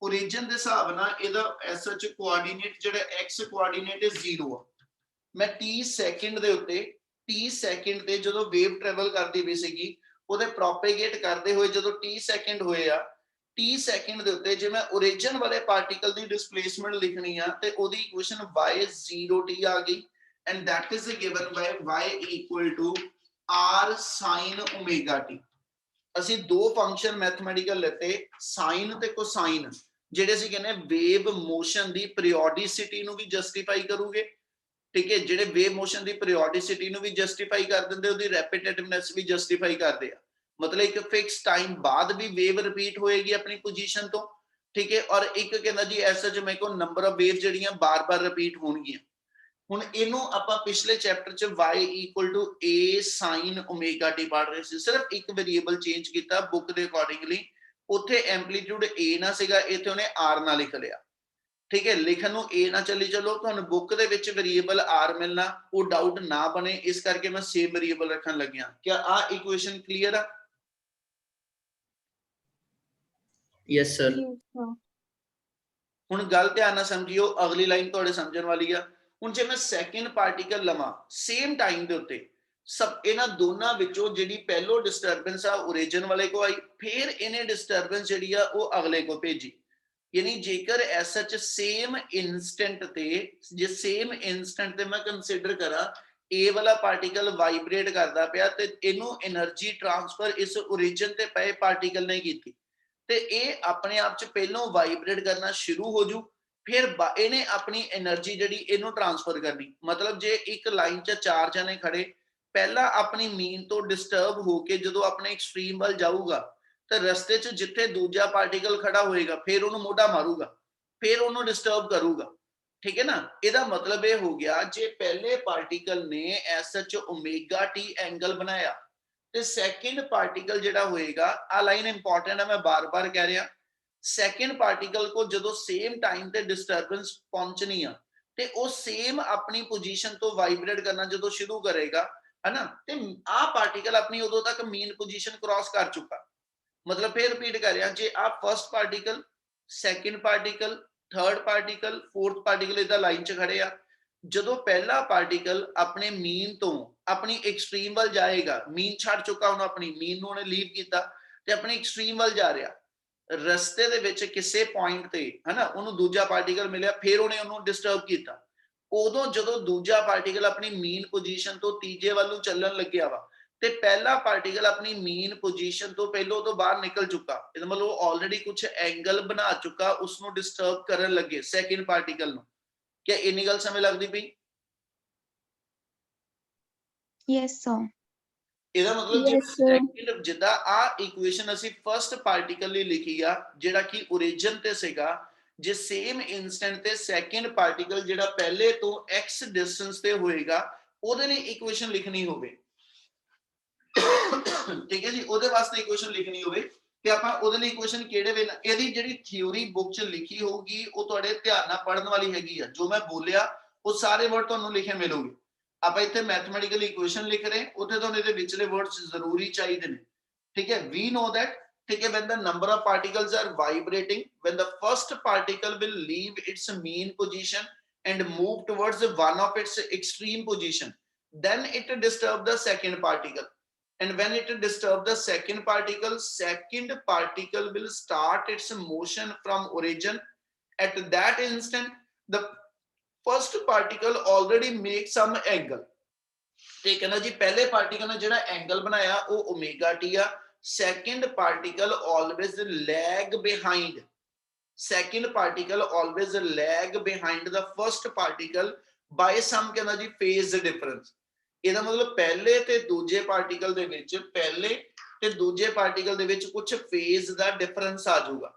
origin ਦੇ ਹਿਸਾਬ ਨਾਲ ਇਹਦਾ ਐਸਐਚ ਕੋਆਰਡੀਨੇਟ ਜਿਹੜਾ x ਕੋਆਰਡੀਨੇਟ 0 ਆ। ਮੈਂ t ਸੈਕਿੰਡ ਦੇ ਉੱਤੇ, t ਸੈਕਿੰਡ ਤੇ ਜਦੋਂ ਵੇਵ ਟਰੈਵਲ ਕਰਦੀ ਪਈ ਸੀਗੀ, ਉਹਦੇ ਪ੍ਰੋਪੇਗੇਟ ਕਰਦੇ ਹੋਏ ਜਦੋਂ t ਸੈਕਿੰਡ ਹੋਏ ਆ, t ਸੈਕਿੰਡ ਦੇ ਉੱਤੇ ਜੇ ਮੈਂ origin ਵਾਲੇ ਪਾਰਟੀਕਲ ਦੀ ਡਿਸਪਲੇਸਮੈਂਟ ਲਿਖਣੀ ਆ ਤੇ ਉਹਦੀ ਇਕੁਏਸ਼ਨ y 0t ਆ ਗਈ and that is given by y equal to r sin omega t। ਅਸੀਂ ਦੋ ਫੰਕਸ਼ਨ ਮੈਥਮੈਟੀਕਲ ਲਿੱਤੇ, ਸਾਈਨ ਤੇ ਕੋਸਾਈਨ, ਜਿਹੜੇ ਅਸੀਂ ਕਹਿੰਦੇ ਵੇਵ ਮੋਸ਼ਨ ਦੀ ਪੀਰੀਓਡਿਸਿਟੀ ਨੂੰ ਵੀ ਜਸਟੀਫਾਈ ਕਰੂਗੇ। ਠੀਕ ਹੈ, ਜਿਹੜੇ ਵੇਵ ਮੋਸ਼ਨ ਦੀ ਪੀਰੀਓਡਿਸਿਟੀ ਨੂੰ ਵੀ ਜਸਟੀਫਾਈ ਕਰ ਦਿੰਦੇ, ਉਹਦੀ ਰੈਪੀਟੇਟਿਵਨੈਸ ਵੀ ਜਸਟੀਫਾਈ ਕਰਦੇ ਆ। ਮਤਲਬ ਇੱਕ ਫਿਕਸ ਟਾਈਮ ਬਾਅਦ ਵੀ ਵੇਵ ਰਿਪੀਟ ਹੋਏਗੀ ਆਪਣੀ ਪੋਜੀਸ਼ਨ ਤੋਂ। ਠੀਕ ਹੈ, ਔਰ ਇੱਕ ਕਹਿੰਦਾ ਜੀ ਐਸਾ ਜਿ ਮੇਰੇ ਕੋਲ ਨੰਬਰ ਆਫ ਵੇਵ ਜਿਹੜੀਆਂ ਬਾਰ-ਬਾਰ ਰਿਪੀਟ ਹੋਣਗੀਆਂ। ਹੁਣ ਇਹਨੂੰ ਆਪਾਂ ਪਿਛਲੇ ਚੈਪਟਰ ਚ y equal to a sin omega t ਪੜ੍ਹ ਰਹੇ ਸੀ। ਸਿਰਫ ਇੱਕ ਵੇਰੀਏਬਲ ਚੇਂਜ ਕੀਤਾ ਬੁੱਕ ਦੇ ਅਕੋਰਡਿੰਗਲੀ। ਉੱਥੇ ਐਂਪਲੀਟਿਊਡ a ਨਾ ਸੀਗਾ, ਇੱਥੇ ਉਹਨੇ r ਨਾਲ ਲਿਖ ਲਿਆ। ਠੀਕ ਹੈ, ਲਿਖਣ ਨੂੰ a ਨਾ ਚੱਲੀ ਚਲੋ, ਤੁਹਾਨੂੰ ਬੁੱਕ ਦੇ ਵਿੱਚ ਵੇਰੀਏਬਲ r ਮਿਲਣਾ, ਉਹ ਡਾਊਟ ਨਾ ਬਣੇ, ਇਸ ਕਰਕੇ ਮੈਂ ਸੇਮ ਵੇਰੀਏਬਲ ਰੱਖਣ ਲੱਗਿਆ। ਕੀ ਆ ਇਕੁਏਸ਼ਨ ਕਲੀਅਰ ਆ? Yes sir. ਹੁਣ ਗੱਲ ਧਿਆਨ ਨਾਲ ਸਮਝਿਓ, ਅਗਲੀ ਲਾਈਨ ਤੁਹਾਡੇ ਸਮਝਣ ਵਾਲੀ ਆ। ਹੁਣ ਜੇ ਮੈਂ ਸੈਕਿੰਡ ਪਾਰਟੀਕਲ ਲਵਾਂ ਸੇਮ ਟਾਈਮ ਦੇ ਉੱਤੇ, ਸਭ ਇਹਨਾਂ ਦੋਨਾਂ ਵਿੱਚੋਂ ਜਿਹੜੀ ਪਹਿਲੋ ਡਿਸਟਰਬੈਂਸ ਆ origin ਵਾਲੇ ਕੋ ਆਈ, ਫਿਰ ਇਹਨੇ ਡਿਸਟਰਬੈਂਸ ਜਿਹੜੀ ਆ ਉਹ ਅਗਲੇ ਕੋ ਭੇਜੀ। ਯਾਨੀ ਜੇਕਰ ਐਸਐਚ ਸੇਮ ਇਨਸਟੈਂਟ ਤੇ, ਜੇ ਸੇਮ ਇਨਸਟੈਂਟ ਤੇ ਮੈਂ ਕੰਸੀਡਰ ਕਰਾਂ A ਵਾਲਾ ਪਾਰਟੀਕਲ ਵਾਈਬ੍ਰੇਟ ਕਰਦਾ ਪਿਆ ਤੇ ਇਹਨੂੰ એનર્ਜੀ ਟ੍ਰਾਂਸਫਰ ਇਸ origin ਤੇ ਪਏ ਪਾਰਟੀਕਲ ਨੇ ਕੀਤੀ, ਤੇ ਇਹ ਆਪਣੇ ਆਪ ਚ ਪਹਿਲੋਂ ਵਾਈਬ੍ਰੇਟ ਕਰਨਾ ਸ਼ੁਰੂ ਹੋ ਜੂ, ਫਿਰ ਇਹਨੇ ਆਪਣੀ એનર્ਜੀ ਜਿਹੜੀ ਇਹਨੂੰ ਟ੍ਰਾਂਸਫਰ ਕਰਨੀ। ਮਤਲਬ ਜੇ ਇੱਕ ਲਾਈਨ 'ਚ ਚਾਰ ਜਣੇ ਖੜੇ, ਪਹਿਲਾਂ ਆਪਣੀ ਮੀਨ ਤੋਂ ਡਿਸਟਰਬ ਹੋ ਕੇ ਜਦੋਂ ਆਪਣੇ ਐਕਸਟ੍ਰੀਮ ਵੱਲ ਜਾਊਗਾ ਤੇ ਰਸਤੇ 'ਚ ਜਿੱਥੇ ਦੂਜਾ ਪਾਰਟੀਕਲ ਖੜਾ ਹੋਏਗਾ ਫਿਰ ਉਹਨੂੰ ਮੋਢਾ ਮਾਰੂਗਾ, ਫਿਰ ਉਹਨੂੰ ਡਿਸਟਰਬ ਕਰੂਗਾ। ਠੀਕ ਹੈ ਨਾ, ਇਹਦਾ ਮਤਲਬ ਇਹ ਹੋ ਗਿਆ ਜੇ ਪਹਿਲੇ ਪਾਰਟੀਕਲ ਨੇ ਐਸਐਚ ਓਮੇਗਾ ਟੀ ਐਂਗਲ ਬਣਾਇਆ ਤੇ ਸੈਕਿੰਡ ਪਾਰਟੀਕਲ ਜਿਹੜਾ ਹੋਏਗਾ, ਆ ਲਾਈਨ ਇੰਪੋਰਟੈਂਟ ਹੈ, ਮੈਂ ਬਾਰ-ਬਾਰ ਕਹਿ ਰਿਹਾ, ਸੈਕਿੰਡ ਪਾਰਟੀਕਲ ਕੋ ਜਦੋਂ ਸੇਮ ਟਾਈਮ ਤੇ ਡਿਸਟਰਬੈਂਸ ਪਹੁੰਚਣੀ ਆ ਤੇ ਉਹ ਸੇਮ ਆਪਣੀ ਪੋਜੀਸ਼ਨ ਤੋਂ ਵਾਈਬ੍ਰੇਟ ਕਰਨਾ ਜਦੋਂ ਸ਼ੁਰੂ ਕਰੇਗਾ, ਹੈਨਾ, ਤੇ ਆ ਪਾਰਟੀਕਲ ਆਪਣੀ ਉਦੋਂ ਤੱਕ ਮੀਨ ਪੋਜੀਸ਼ਨ ਕ੍ਰਾਸ ਕਰ ਚੁੱਕਾ। ਮਤਲਬ ਫਿਰ ਰਿਪੀਟ ਕਰ ਰਿਹਾ, ਜੇ ਆ first particle, second particle, third particle, fourth particle ਇਦਾਂ ਲਾਈਨ 'ਚ ਖੜੇ ਆ, ਜਦੋਂ ਪਹਿਲਾ ਪਾਰਟੀਕਲ ਆਪਣੇ ਮੀਨ ਤੋਂ ਆਪਣੀ ਐਕਸਟ੍ਰੀਮ ਵੱਲ ਜਾਏਗਾ, ਮੀਨ ਛੱਡ ਚੁੱਕਾ, ਹੁਣ ਆਪਣੀ ਮੀਨ ਨੂੰ ਉਹਨੇ ਲੀਵ ਕੀਤਾ ਤੇ ਆਪਣੀ ਐਕਸਟ੍ਰੀਮ ਵੱਲ ਜਾ ਰਿਹਾ, ਰਸਤੇ ਦੇ ਵਿੱਚ ਕਿਸੇ ਪੁਆਇੰਟ ਤੇ, ਹਨਾ, ਉਹਨੂੰ ਦੂਜਾ ਪਾਰਟੀਕਲ ਮਿਲਿਆ, ਫਿਰ ਉਹਨੇ ਉਹਨੂੰ ਡਿਸਟਰਬ ਕੀਤਾ। ਉਦੋਂ ਜਦੋਂ ਦੂਜਾ ਪਾਰਟੀਕਲ ਆਪਣੀ ਮੀਨ ਪੋਜੀਸ਼ਨ ਤੋਂ ਤੀਜੇ ਵੱਲ ਨੂੰ ਚੱਲਣ ਲੱਗਿਆ ਵਾ ਤੇ ਪਹਿਲਾ ਪਾਰਟੀਕਲ ਆਪਣੀ ਮੀਨ ਪੋਜੀਸ਼ਨ ਤੋਂ ਪਹਿਲਾਂ ਤੋਂ ਬਾਹਰ ਨਿਕਲ ਚੁੱਕਾ, ਇਹਦਾ ਮਤਲਬ ਉਹ ਆਲਰੇਡੀ ਕੁਝ ਐਂਗਲ ਬਣਾ ਚੁੱਕਾ, ਉਸ ਨੂੰ ਡਿਸਟਰਬ ਕਰਨ ਲੱਗੇ ਸੈਕਿੰਡ ਪਾਰਟੀਕਲ ਨੂੰ। क्या ਇੰਨੀ ਗੱਲ ਸਮਝ ਲੱਗਦੀ ਪਈ? Yes, sir. ਇਹਦਾ ਮਤਲਬ Yes, sir. ਸੈਕਿੰਡ ਜਿੱਦਾਂ ਆ ਇਕੁਏਸ਼ਨ ਅਸੀਂ ਫਰਸਟ ਪਾਰਟੀਕਲ ਲਈ ਲਿਖੀ ਆ ਜਿਹੜਾ ਕਿ origin ਤੇ ਸੀਗਾ, ਜੇ ਸੇਮ ਇਨਸਟੈਂਟ ਤੇ ਸੈਕਿੰਡ ਪਾਰਟੀਕਲ ਜਿਹੜਾ ਪਹਿਲੇ ਤੋਂ x ਡਿਸਟੈਂਸ ਤੇ ਹੋਏਗਾ ਉਹਦੇ ਲਈ ਇਕੁਏਸ਼ਨ ਲਿਖਣੀ ਹੋਵੇ, ਠੀਕ ਹੈ ਜੀ, ਉਹਦੇ ਵਾਸਤੇ ਇਕੁਏਸ਼ਨ ਲਿਖਣੀ ਹੋਵੇ ਤੇ ਆਪਾਂ ਉਹਦੇ ਲਈ ਇਕੁਏਸ਼ਨ ਕਿਹੜੇ ਵੇ, ਇਹਦੀ ਜਿਹੜੀ ਥਿਉਰੀ ਬੁੱਕ 'ਚ ਲਿਖੀ ਹੋਊਗੀ ਉਹ ਤੁਹਾਡੇ ਧਿਆਨ ਨਾਲ ਪੜਨ ਵਾਲੀ ਹੈਗੀ ਆ। ਜੋ ਮੈਂ ਬੋਲਿਆ ਉਹ ਸਾਰੇ ਵਰਡ ਤੁਹਾਨੂੰ ਲਿਖੇ ਮਿਲੂਗੇ। ਆਪਾਂ ਇੱਥੇ ਮੈਥਮੈਟੀਕਲ ਇਕੁਏਸ਼ਨ ਲਿਖ ਰਹੇ, ਉੱਥੇ ਤੁਹਾਨੂੰ ਇਹਦੇ ਵਿਚਲੇ ਵਰਡਸ ਜ਼ਰੂਰੀ ਚਾਹੀਦੇ ਨੇ, ਠੀਕ ਹੈ। ਵੀ ਨੋ ਦੈਟ, ਠੀਕ ਹੈ, when the number of particles are vibrating, when the first particle will leave its mean position and move towards one of its extreme position, then it disturb the second particle, and when it disturb the second particle will start its motion from origin. At that instant the first particle already makes some angle, ਤੇ ਕਹਿੰਦਾ ਜੀ ਪਹਿਲੇ particle ਨੇ ਜਿਹੜਾ angle ਬਣਾਇਆ ਉਹ omega T ਆ, second particle always lag behind, second particle always lag behind the first particle by some ਕਹਿੰਦਾ ਜੀ phase difference। ਇਹਦਾ ਮਤਲਬ ਪਹਿਲੇ ਤੇ ਦੂਜੇ ਪਾਰਟੀਕਲ ਦੇ ਵਿੱਚ, ਪਹਿਲੇ ਤੇ ਦੂਜੇ ਪਾਰਟੀਕਲ ਦੇ ਵਿੱਚ ਕੁਝ ਫੇਜ਼ ਦਾ ਡਿਫਰੈਂਸ ਆ ਜਾਊਗਾ।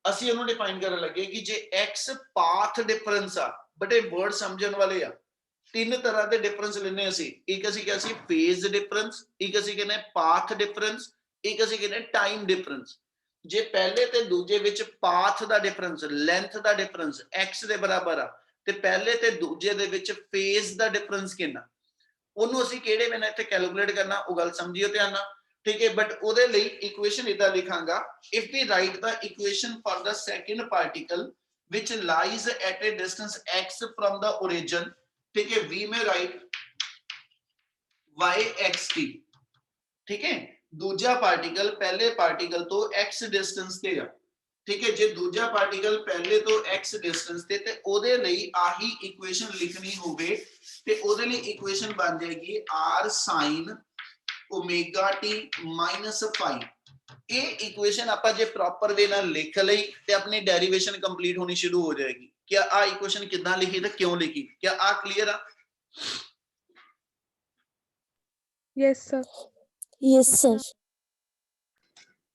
ਅਸੀਂ ਉਹਨੂੰ ਡਿਫਾਈਨ ਕਰਨ ਲੱਗੇ ਕਿ ਜੇ x ਪਾਥ ਡਿਫਰੈਂਸ ਆ, ਬਟ ਇਹ ਵਰਡ ਸਮਝਣ ਵਾਲੇ ਆ, ਤਿੰਨ ਤਰ੍ਹਾਂ ਦੇ ਡਿਫਰੈਂਸ ਲੈਣੇ ਅਸੀਂ। ਇੱਕ ਅਸੀਂ ਕਿਹਾ ਸੀ ਫੇਜ਼ ਡਿਫਰੈਂਸ, ਇੱਕ ਅਸੀਂ ਕਹਿੰਦੇ ਪਾਥ ਡਿਫਰੈਂਸ, ਇੱਕ ਅਸੀਂ ਕਹਿੰਦੇ ਟਾਈਮ ਡਿਫਰੈਂਸ। ਜੇ ਪਹਿਲੇ ਤੇ ਦੂਜੇ ਵਿੱਚ ਪਾਥ ਦਾ ਡਿਫਰੈਂਸ, ਲੈਂਥ ਦਾ ਡਿਫਰੈਂਸ x ਦੇ ਬਰਾਬਰ ਆ, ਤੇ ਪਹਿਲੇ ਤੇ ਦੂਜੇ ਦੇ ਵਿੱਚ ਫੇਜ਼ ਦਾ ਡਿਫਰੈਂਸ ਕਿੰਨਾ, ਉਹਨੂੰ ਅਸੀਂ ਕਿਹੜੇ ਵੇ ਨਾਲ ਇੱਥੇ ਕੈਲਕੂਲੇਟ ਕਰਨਾ, ਉਹ ਗੱਲ ਸਮਝਿਓ ਧਿਆਨ ਨਾਲ, ਠੀਕ ਹੈ। ਬਟ ਉਹਦੇ ਲਈ ਇਕੁਏਸ਼ਨ ਇਦਾਂ ਲਿਖਾਂਗਾ, ਇਫ ਵੀ ਰਾਈਟ ਦਾ equation for the second particle which lies at a distance x from the origin, ठीक है, v में राइट yxt, ठीक है। दूजा पार्टिकल पहले पार्टिकल तो x डिस्टेंस ते आ, ठीक है। जे दूजा पार्टिकल पहले तो x डिस्टेंस ते ओदे लई आही इक्वेशन लिखनी होवे ते ओदे लई इक्वेशन बन जाएगी r sin omega t minus phi. ये इक्वेशन आपा जे प्रॉपर वे नाल लिख लई ते अपनी डेरिवेशन कंप्लीट होनी शुरू हो जाएगी। क्या आ इक्वेशन कितना लिखी ते क्यों लिखी, क्या आ क्लियर आ? Yes, sir. Yes, sir.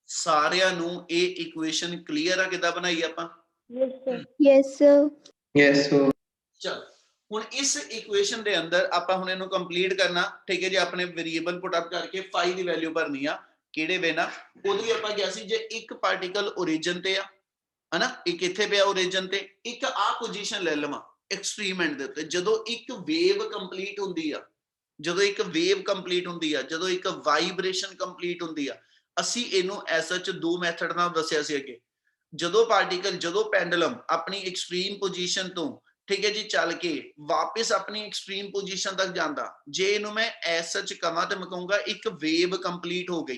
सारियां नू ये इक्वेशन क्लियर आ किदा बनाई आपा? Yes, sir. Yes, sir. Yes, sir. चल ਹੁਣ ਇਸ ਇਕੁਏਸ਼ਨ ਦੇ ਅੰਦਰ ਆਪਾਂ ਹੁਣ ਇਹਨੂੰ ਕੰਪਲੀਟ ਕਰਨਾ, ਠੀਕ ਹੈ ਜੀ। ਆਪਣੇ ਵੇਰੀਏਬਲ ਪੁੱਟ ਅਪ ਕਰਕੇ ਫਾਈ ਦੀ ਵੈਲਿਊ ਭਰਨੀ ਆ, ਕਿਹੜੇ ਵੇ ਨਾ, ਉਹਦੇ ਲਈ ਆਪਾਂ ਕਿਹਾ ਸੀ ਜੇ ਇੱਕ ਪਾਰਟੀਕਲ origin ਤੇ ਆ, ਹਨਾ, ਇੱਕ ਇੱਥੇ ਪਿਆ origin ਤੇ, ਇੱਕ ਆ ਪੋਜੀਸ਼ਨ ਲੈ ਲਵਾਂ ਐਕਸਟ੍ਰੀਮ ਐਂਡ ਦੇ ਉੱਤੇ। ਜਦੋਂ ਇੱਕ ਵੇਵ ਕੰਪਲੀਟ ਹੁੰਦੀ ਆ, ਜਦੋਂ ਇੱਕ ਵੇਵ ਕੰਪਲੀਟ ਹੁੰਦੀ ਆ, ਜਦੋਂ ਇੱਕ ਵਾਈਬ੍ਰੇਸ਼ਨ ਕੰਪਲੀਟ ਹੁੰਦੀ ਆ, ਅਸੀਂ ਇਹਨੂੰ ਐਸ ਸੱਚ ਦੋ ਮੈਥਡ ਨਾਲ ਦੱਸਿਆ ਸੀ ਅੱਗੇ। ਜਦੋਂ ਪਾਰਟੀਕਲ, ਜਦੋਂ ਪੈਂਡੂਲਮ ਆਪਣੀ ਐਕਸਟ੍ਰੀਮ ਪੋਜੀਸ਼ਨ ਤੋਂ, ठीक है जी, चल के वापस अपनी एक्सट्रीम पोजीशन तक जाता, जे इनू मैं एस सच कहां तो मैं कहूंगा एक वेव कंप्लीट हो गई,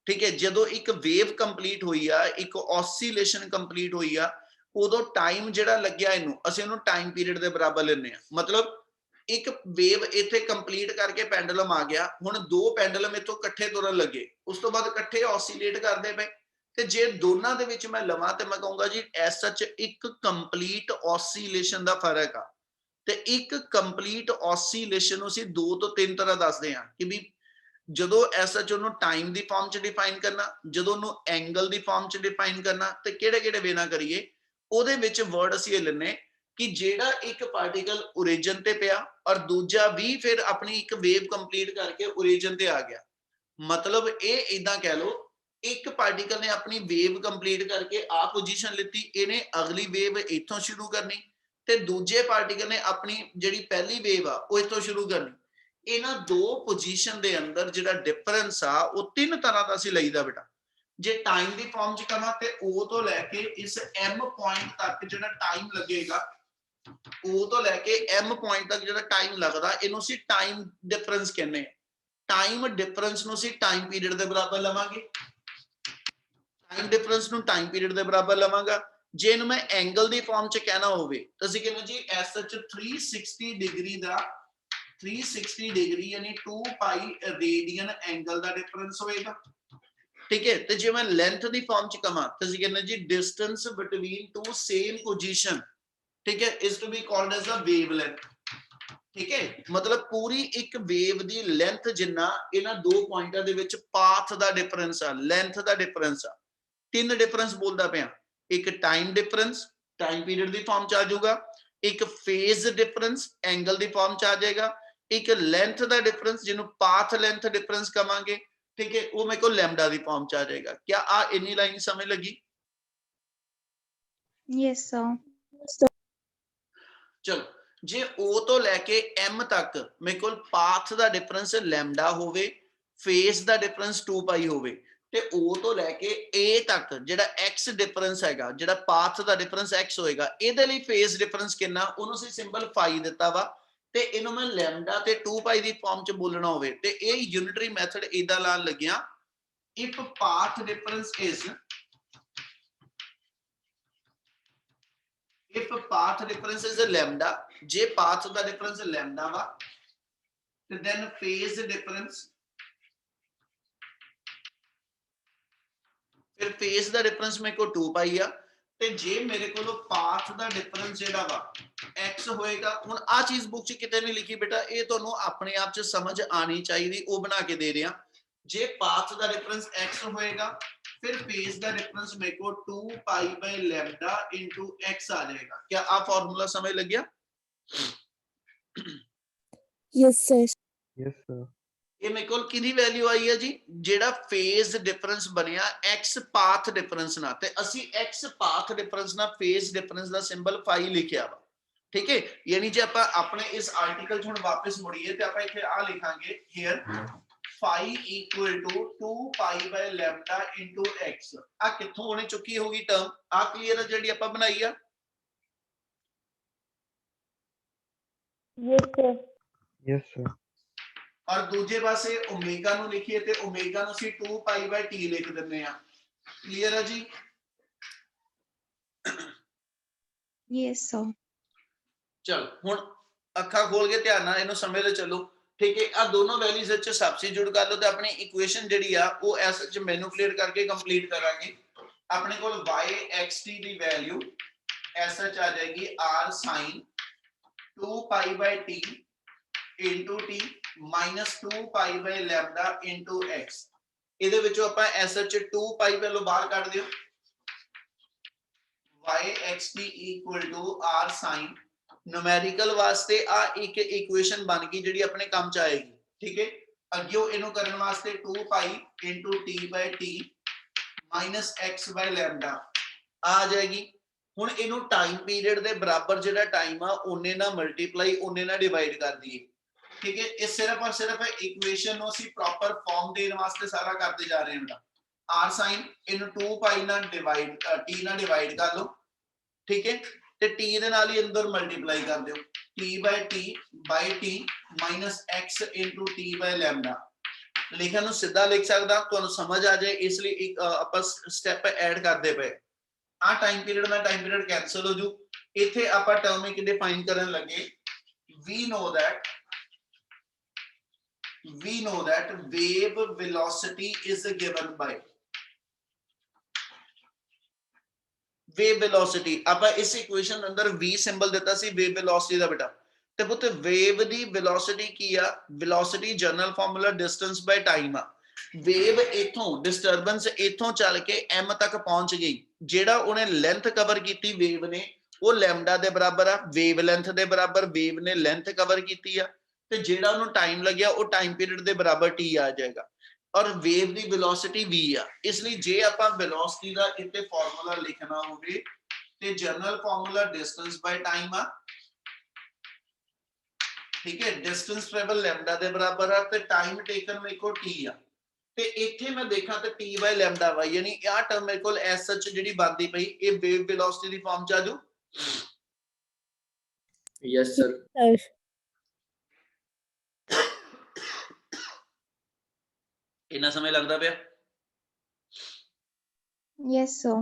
ठीक है। जदों एक वेव कंप्लीट हुई आ, एक ऑसिलेशन कंप्लीट हुई आ, उदों टाइम जिहड़ा लग्या इनू असीं इनू टाइम पीरियड दे बराबर लेने आ। मतलब एक वेव इत्थे कंप्लीट करके पेंडुलम आ गया, हुण दो पेंडुलम इत्थों इकट्ठे तुरन लगे, उस तो बाद इकट्ठे ऑसिलेट करदे पए, ਤੇ ਜੇ ਦੋਨਾਂ ਦੇ ਵਿੱਚ ਮੈਂ ਲਵਾਂ ਤੇ ਮੈਂ ਕਹੂੰਗਾ ਜੀ ਐਸ ਸੱਚ ਇੱਕ ਕੰਪਲੀਟ ਔਸੀਲੇਸ਼ਨ ਦਾ ਫਰਕ ਆ। ਤੇ ਇੱਕ ਕੰਪਲੀਟ ਔਸੀਲੇਸ਼ਨ ਨੂੰ ਅਸੀਂ ਦੋ ਤੋਂ ਤਿੰਨ ਤਰ੍ਹਾਂ ਦੱਸਦੇ ਹਾਂ ਕਿ ਵੀ ਜਦੋਂ ਐਸ ਸੱਚ ਉਹਨੂੰ ਟਾਈਮ ਦੀ ਫਾਰਮ ਚ ਡਿਫਾਈਨ ਕਰਨਾ, ਜਦੋਂ ਉਹਨੂੰ ਐਂਗਲ ਦੀ ਫਾਰਮ ਚ ਡਿਫਾਈਨ ਕਰਨਾ, ਤੇ ਕਿਹੜੇ ਕਿਹੜੇ ਵੇ ਨਾਲ ਕਰੀਏ। ਉਹਦੇ ਵਿੱਚ ਵਰਡ ਅਸੀਂ ਇਹ ਲੈਣੇ ਕਿ ਜਿਹੜਾ ਇੱਕ ਪਾਰਟੀਕਲ origin ਤੇ ਪਿਆ ਔਰ ਦੂਜਾ ਵੀ ਫਿਰ ਆਪਣੀ ਇੱਕ ਵੇਵ ਕੰਪਲੀਟ ਕਰਕੇ origin ਤੇ ਆ ਗਿਆ। ਮਤਲਬ ਇਹ ਇਦਾਂ ਕਹਿ ਲਓ, ਇੱਕ ਪਾਰਟੀਕਲ ਨੇ ਆਪਣੀ ਵੇਵ ਕੰਪਲੀਟ ਕਰਕੇ ਆ ਪੋਜੀਸ਼ਨ ਲਿੱਤੀ, ਇਹਨੇ ਅਗਲੀ ਵੇਵ ਇੱਥੋਂ ਸ਼ੁਰੂ ਕਰਨੀ, ਤੇ ਦੂਜੇ ਪਾਰਟੀਕਲ ਨੇ ਆਪਣੀ ਜਿਹੜੀ ਪਹਿਲੀ ਵੇਵ ਆ ਉਹ ਇੱਥੋਂ ਸ਼ੁਰੂ ਕਰਨੀ। ਇਹਨਾਂ ਦੋ ਪੋਜੀਸ਼ਨ ਦੇ ਅੰਦਰ ਜਿਹੜਾ ਡਿਫਰੈਂਸ ਆ ਉਹ ਤਿੰਨ ਤਰ੍ਹਾਂ ਦਾ ਅਸੀਂ ਲਈਦਾ ਬੇਟਾ। ਜੇ ਟਾਈਮ ਦੀ ਫਾਰਮ ਚ ਕਹਾਂ ਤੇ O ਤੋਂ ਲੈ ਕੇ ਇਸ M ਪੁਆਇੰਟ ਤੱਕ ਜਿਹੜਾ ਟਾਈਮ ਲੱਗੇਗਾ, O ਤੋਂ ਲੈ ਕੇ M ਪੁਆਇੰਟ ਤੱਕ ਜਿਹੜਾ ਟਾਈਮ ਲੱਗਦਾ, ਇਹਨੂੰ ਅਸੀਂ ਟਾਈਮ ਡਿਫਰੈਂਸ ਕਹਿੰਦੇ ਆ। ਟਾਈਮ ਡਿਫਰੈਂਸ ਨੂੰ ਅਸੀਂ ਟਾਈਮ ਪੀਰੀਅਡ ਦੇ ਬਰਾਬਰ ਲਵਾਂਗੇ, टाइम डिफरेंस ਨੂੰ टाइम पीरियड ਦੇ ਬਰਾਬਰ ਲਵਾਂਗਾ। ਜੇ ਇਹਨੂੰ ਮੈਂ ਐਂਗਲ ਦੀ ਫਾਰਮ ਚ ਕਹਿਣਾ ਹੋਵੇ ਤਾਂ ਅਸੀਂ ਕਹਿੰਦੇ ਜੀ ਐਸ ਸੱਚ 360 ਡਿਗਰੀ ਦਾ 360 डिग्री यानी 2 पाई रेडियन एंगल का डिफरेंस होएगा। ठीक है, तो जे मैं लेंथ की फॉर्म च कहां तो ਅਸੀਂ ਕਹਿੰਦੇ जी distance between two same position, ठीक है, is to be called as a wavelength. ठीक है, मतलब पूरी एक वेव दी लेंथ जिन्ना इन्हां दो पॉइंटां दे विच पाथ दा डिफरेंस आ, लेंथ दा डिफरेंस आ। तीन डिफरेंस बोलदा पिया, एक time difference time period the form च आ जाऊगा, एक phase difference angle the form च आ जाएगा, एक लेंथ दा डिफरेंस जिन्हों पाथ लेंथ डिफरेंस कहांगे, ठीक है, वो मेरे को लैम्डा दी फॉर्म च आ जाएगा। क्या आ इन्नी लाइन समझ लगी? Yes, sir. चलो, जे O तो लैके M तक मेरे को पाथ दा डिफरेंस लैम्डा होवे, फेस दा डिफरेंस 2 पाई होवे, ते O तो लैके A तक जेड़ा x डिफरेंस हैगा, जेड़ा पाथ दा डिफरेंस x होएगा, इहदे लई फेस डिफरेंस कितना उहनूं सी सिंबल फाई दिता वा, ते इहनूं मैं लैम्डा ते 2 पाई दी फॉर्म च बोलना होवे ते ये यूनिटरी मैथड इदां लाण लग्गिया, if path difference is if path difference is a lambda, जे path ਦਾ difference lambda ਵਾ ਤੇ then phase difference, ਫਿਰ phase ਦਾ difference ਮੇਰੇ ਕੋਲ 2 ਪਾਈ ਆ, ਤੇ ਜੇ ਮੇਰੇ ਕੋਲ path ਦਾ difference ਜਿਹੜਾ ਵਾ x ਹੋਏਗਾ, ਹੁਣ ਆ ਚੀਜ਼ ਬੁੱਕ 'ਚ ਕਿਤੇ ਨਹੀਂ ਲਿਖੀ ਬੇਟਾ, ਇਹ ਤੁਹਾਨੂੰ ਆਪਣੇ ਆਪ 'ਚ ਸਮਝ ਆਣੀ ਚਾਹੀਦੀ, ਉਹ ਬਣਾ ਕੇ ਦੇ ਰਿਹਾ। ਜੇ path ਦਾ difference x ਹੋਏਗਾ, फिर फेज का डिफरेंस मेरे को 2 pi by lambda into x आ जाएगा। क्या आप फार्मूला समझ लग गया? Yes, sir. Yes, sir. ये मेरे को किदी वैल्यू आई है जी, जेड़ा फेज डिफरेंस बनया x पाथ डिफरेंस ना, ते ਅਸੀਂ x पाथ डिफरेंस ना फेज डिफरेंस ਦਾ ਸਿੰਬਲ फाई ਲਿਖਿਆ ਵਾ। ठीक है, यानी जे ਆਪਾਂ ਆਪਣੇ ਇਸ ਆਰਟੀਕਲ 'ਚ ਹੁਣ ਵਾਪਸ ਮੁੜੀਏ ਤੇ ਆਪਾਂ ਇੱਥੇ ਆ ਲਿਖਾਂਗੇ here phi equal to 2 pi by lambda into x। आ कित्थों होने चुकी होगी टर्म, आ क्लियर है जेडी ਆਪਾਂ बनाई आ? Yes, sir. Yes, sir. और दूजे पासे ओमेगा नु लिखिए ते ओमेगा नु सी 2 pi by t लिख दिंने आ। क्लियर है जी? Yes, sir. चल हुन अखा खोल के ध्यान नाल इनु समझ ले चलो। ठीक है, आ दोनों वैल्यूज विच सब्स्टिट्यूट कर लो ते अपनी इक्वेशन जेडी आ वो एस च मैनिपुलेट करके कंप्लीट करांगे। अपने कोल y xt दी वैल्यू एस च आ जाएगी r sin 2 pi by t into t minus 2 pi by lambda into x। ਇਹਦੇ ਵਿੱਚੋਂ ਆਪਾਂ ਐਸ च 2 pi ਪਹਿਲੋਂ ਬਾਹਰ ਕੱਢ ਦਿਓ, y xt equal to r sin numerical वास्ते आ एक इक्वेशन बन गई जिहड़ी अपने काम च आएगी। ठीक है, अग्गियों इनु करन वास्ते 2 पाई into t by t minus x by lambda आ जाएगी। हुन इनु टाइम पीरियड दे बराबर जिहड़ा टाइम आ ओने ना मल्टीप्लाई ओने ना डिवाइड कर दीए। ठीक है, ये सिर्फ और सिर्फ इक्वेशन नु ਅਸੀਂ प्रॉपर फॉर्म देने वास्ते सारा करते जा रहे हैं बेटा। r sin इनु 2 पाई ना डिवाइड t ना डिवाइड कर लो। ठीक है, ਤੇ t ਦੇ ਨਾਲ ਹੀ ਅੰਦਰ ਮਲਟੀਪਲਾਈ ਕਰ ਦਿਓ, t by t minus x into t by lambda। ਲਿਖਣ ਨੂੰ ਸਿੱਧਾ ਲਿਖ ਸਕਦਾ, ਤੁਹਾਨੂੰ ਸਮਝ ਆ ਜਾਏ ਇਸ ਲਈ ਇੱਕ ਆਪਾਂ ਸਟੈਪ ਐਡ ਕਰਦੇ ਪਏ। ਆ ਟਾਈਮ ਪੀਰੀਅਡ ਨਾਲ ਟਾਈਮ ਪੀਰੀਅਡ ਕੈਨਸਲ ਹੋ ਜੂ, ਇੱਥੇ ਆਪਾਂ ਟਰਮ ਇੱਕ ਡਿਫਾਈਨ ਕਰਨ ਲੱਗੇ, we know that wave velocity is given by wave velocity. आपा इस इक्वेशन अंदर v सिंबल देता सी वेव वेलोसिटी दा बेटा, ते पुत वेव दी वेलोसिटी की आ, velocity general formula distance by time आ। वेव इथों डिस्टर्बेंस इथों चल के m तक पहुंच गई, जेड़ा उन्हें लेंथ कवर कीती वेव ने वो लैम्डा दे बराबर आ, वेव लेंथ दे बराबर वेव ने लेंथ कवर कीती आ, ते जेड़ा उन्हें टाइम लग्या वो टाइम पीरियड दे बराबर t आ जाएगा। और वेव दी वेलोसिटी v आ, इसलिए जे ਆਪਾਂ वेलोसिटी ਦਾ ਇੱਥੇ ਫਾਰਮੂਲਾ ਲਿਖਣਾ ਹੋਵੇ ਤੇ general formula distance by time आ। ठीक है, डिस्टेंस ट्रेवल लैम्डा ਦੇ ਬਰਾਬਰ ਆ ਤੇ टाइम टेकन ਮੇਰੇ ਕੋਲ t ਆ, ਤੇ ਇੱਥੇ ਮੈਂ ਦੇਖਾਂ ਤੇ t by lambda ਵਾ, ਯਾਨੀ ਇਹ ਟਰਮ ਮੇਰੇ ਕੋਲ ਐਸ ਸੱਚ ਜਿਹੜੀ ਬਣਦੀ ਪਈ ਇਹ ਵੇਵ वेलोसिटी ਦੀ ਫਾਰਮ ਚ ਆ ਜੂ। Yes, sir. इन्ना समय लगता पे? Yes, sir.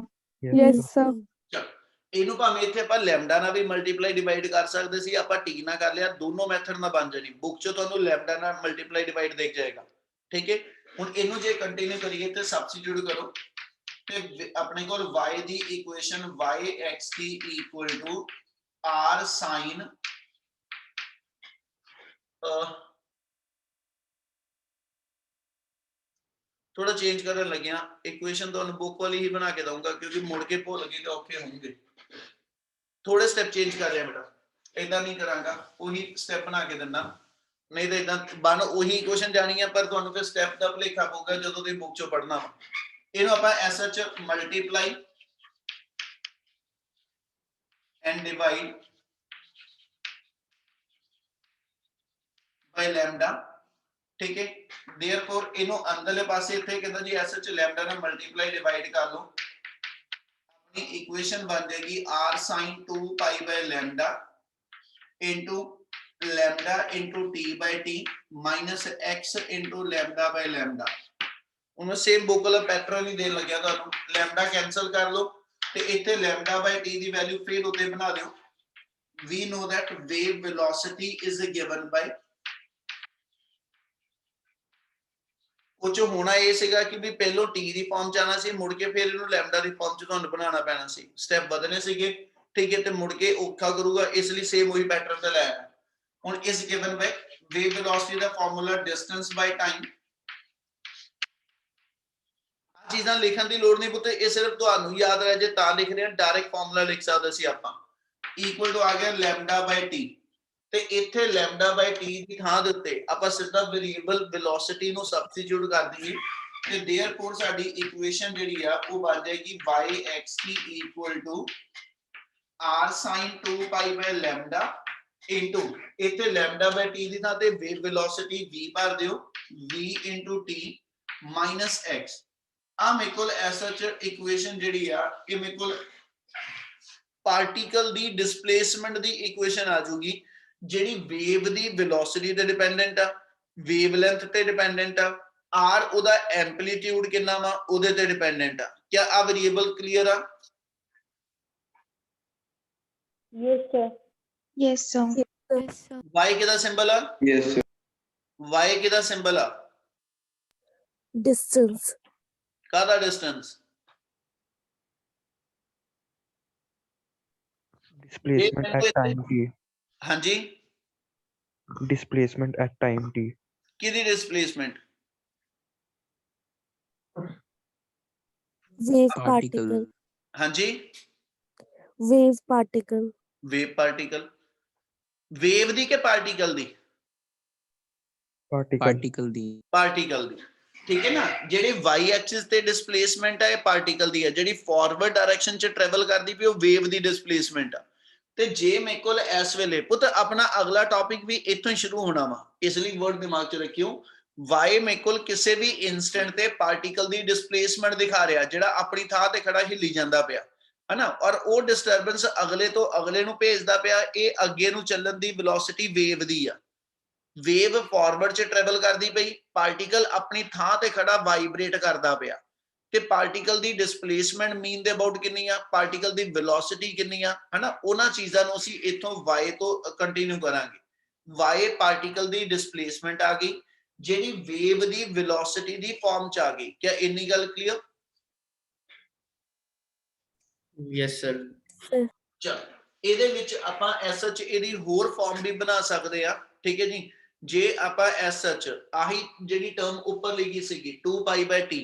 Yes, sir. sir. चल ਇਹਨੂੰ ਭਾਵੇਂ ਇੱਥੇ ਆਪਾਂ ਲੈਮਡਾ ਨਾਲ ਵੀ ਮਲਟੀਪਲਾਈ ਡਿਵਾਈਡ ਕਰ ਸਕਦੇ ਸੀ, ਆਪਾਂ ਟੀ ਨਾਲ ਕਰ ਲਿਆ, ਦੋਨੋਂ ਮੈਥਡ ਨਾਲ ਬਣ ਜਾਣੀ। ਬੁੱਕ 'ਚ ਤੁਹਾਨੂੰ ਲੈਮਡਾ ਨਾਲ ਮਲਟੀਪਲਾਈ ਡਿਵਾਈਡ ਦਿਖ ਜਾਏਗਾ। ਠੀਕ ਹੈ, ਹੁਣ ਇਹਨੂੰ ਜੇ ਕੰਟੀਨਿਊ ਕਰੀਏ ਤੇ ਸਬਸਟੀਟਿਊਟ ਕਰੋ ਤੇ ਆਪਣੇ ਕੋਲ y ਦੀ equation yxt equal to r sin थोड़ा चेंज करने लगे इक्वेशन तो बुक वाली ही बना के दूंगा क्योंकि मुड़ के भूल गए तो औखे होंगे। थोड़े स्टेप चेंज कर रहे हैं बेटा, इदा नहीं करांगा, वही स्टेप बना के देना, नहीं तो इदा बन वही इक्वेशन जानी है पर तुहानू फिर स्टेप का भुलेखा पऊगा जदों तुसीं बुक चों पढ़ना वा। इहनूं आपां SH multiply and divide by lambda. ठीक है, देयरफॉर इनो अंदरले पासे इथे कहंदा जी एसएच लैम्डा नाल मल्टीप्लाई डिवाइड कर लो, अपनी इक्वेशन बन जाएगी r sin 2 pi by lambda into lambda into t by t minus x into lambda by lambda। उन्हें सेम बुक वाला पैटर्न ही देन लग्या तुहानू, लैम्डा कैंसल कर लो ते इथे lambda by t the value फिर उते बना दियो। We know that wave velocity is given by कुछ होना ये सीगा कि भी पहलो टी दी फॉर्म च आना सी, मुड़ के फिर इहनूं लैम्डा दी फॉर्म च तुहानू बनाना पैना सी, स्टेप बदलने सीगे। ठीक है, ते मुड़ के औखा करूगा, इसलिए सेम वही पैटर्न ते लाया। हुण इस गिवन बाय वेव वेलोसिटी दा फार्मूला डिस्टेंस बाय टाइम। चीज़ां लिखण दी लोड़ नहीं पुੱਤ, ये सिर्फ तुहानू याद रह जे तां लिख रहे हैं, डायरेक्ट फार्मूला लिख सकदे सी आपां। इक्वल टू आ गया लैम्डा बाय टी ਤੇ ਇੱਥੇ ਲੈਮਡਾ ਬਾਈ ਟੀ ਦੀ ਥਾਂ ਦੇ ਉੱਤੇ ਆਪਾਂ ਸਿੱਧਾ ਵੇਰੀਏਬਲ ਵੈਲੋਸਿਟੀ ਨੂੰ ਸਬਸਟੀਟਿਊਟ ਕਰ ਦਈਏ ਤੇ देयरफॉर ਸਾਡੀ ਇਕੁਏਸ਼ਨ ਜਿਹੜੀ ਆ ਉਹ ਬਣ ਜਾਏਗੀ yxt equal to r sin 2 pi by lambda into ਇੱਥੇ ਲੈਮਡਾ ਬਾਈ ਟੀ ਦੀ ਥਾਂ ਤੇ ਵੇਵ ਵੈਲੋਸਿਟੀ v ਭਰ ਦਿਓ, v into t minus x। ਆ ਮੇਰੇ ਕੋਲ ਐਸਐਚ ਇਕੁਏਸ਼ਨ ਜਿਹੜੀ ਆ ਇਹ ਮੇਰੇ ਕੋਲ ਪਾਰਟੀਕਲ ਦੀ ਡਿਸਪਲੇਸਮੈਂਟ ਦੀ ਇਕੁਏਸ਼ਨ ਆ ਜੂਗੀ ਜਿਹੜੀ ਵੇਵ ਦੀ ਵੈਲੋਸਿਟੀ ਤੇ ਡਿਪੈਂਡੈਂਟ ਆ, ਵੇਵਲੈਂਥ ਤੇ ਡਿਪੈਂਡੈਂਟ ਆ, r ਉਹਦਾ ਐਂਪਲੀਟਿਊਡ ਕਿੰਨਾ ਵਾ ਉਹਦੇ ਤੇ ਡਿਪੈਂਡੈਂਟ ਆ। क्या आ वेरिएबल क्लियर आ? Yes, sir. Yes, sir. Yes, sir. y किहदा सिंबल आ? Yes, sir. y किहदा सिंबल आ? Distance. काहदा distance? Displacement at time t. हाँ जी, Displacement at time t. किहदी डिस्प्लेसमेंट? Wave particle. हाँ जी, Wave particle. Wave particle. वेव दी के पार्टिकल दी? Particle. पार्टिकल दी। ठीक है ना, जेडी y एक्सिस ते डिस्प्लेसमेंट है पार्टिकल दी है, जेडी फॉरवर्ड डायरेक्शन च ट्रैवल करदी पई ओ वेव दी डिस्प्लेसमेंट आ। ते जे मेरे कोल इस वेले पुत अपना अगला टॉपिक भी इत्थों ही शुरू होना वा, इसलिए वर्ड दिमाग च रखियो y मेरे कोल किसी भी इंस्टेंट ते पार्टिकल दी डिस्प्लेसमेंट दिखा रहा जेड़ा अपनी थां ते खड़ा हिली जांदा पिया है ना, और वो डिस्टर्बेंस अगले तो अगले नूं भेजदा पिया, ये अगे नूं चलण दी वेलोसिटी वेव दी आ। वेव फॉरवर्ड च ट्रैवल करदी पई, पार्टिकल अपनी थां ते खड़ा वाइब्रेट करदा पिया ਤੇ ਪਾਰਟੀਕਲ ਦੀ ਡਿਸਪਲੇਸਮੈਂਟ ਮੀਨ ਦੇ ਅਬਾਊਟ ਕਿੰਨੀ ਆ, ਪਾਰਟੀਕਲ ਦੀ ਵੈਲੋਸਿਟੀ ਕਿੰਨੀ ਆ, ਹਨਾ, ਉਹਨਾਂ ਚੀਜ਼ਾਂ ਨੂੰ ਅਸੀਂ ਇੱਥੋਂ y ਤੋਂ ਕੰਟੀਨਿਊ ਕਰਾਂਗੇ। y ਪਾਰਟੀਕਲ ਦੀ ਡਿਸਪਲੇਸਮੈਂਟ ਆ ਗਈ ਜਿਹੜੀ ਵੇਵ ਦੀ ਵੈਲੋਸਿਟੀ ਦੀ ਫਾਰਮ ਚ ਆ ਗਈ। क्या ਇੰਨੀ ਗੱਲ ਕਲੀਅਰ? Yes, sir. ਚਲ ਇਹਦੇ ਵਿੱਚ ਆਪਾਂ ਐਸਐਚ ਇਹਦੀ ਹੋਰ ਫਾਰਮ ਵੀ ਬਣਾ ਸਕਦੇ ਆ। ਠੀਕ ਹੈ ਜੀ, ਜੇ ਆਪਾਂ ਐਸਐਚ ਆਹੀ ਜਿਹੜੀ ਟਰਮ ਉੱਪਰ ਲਿਖੀ ਸੀਗੀ 2 ਪਾਈ ਬਾਈ ਟੀ,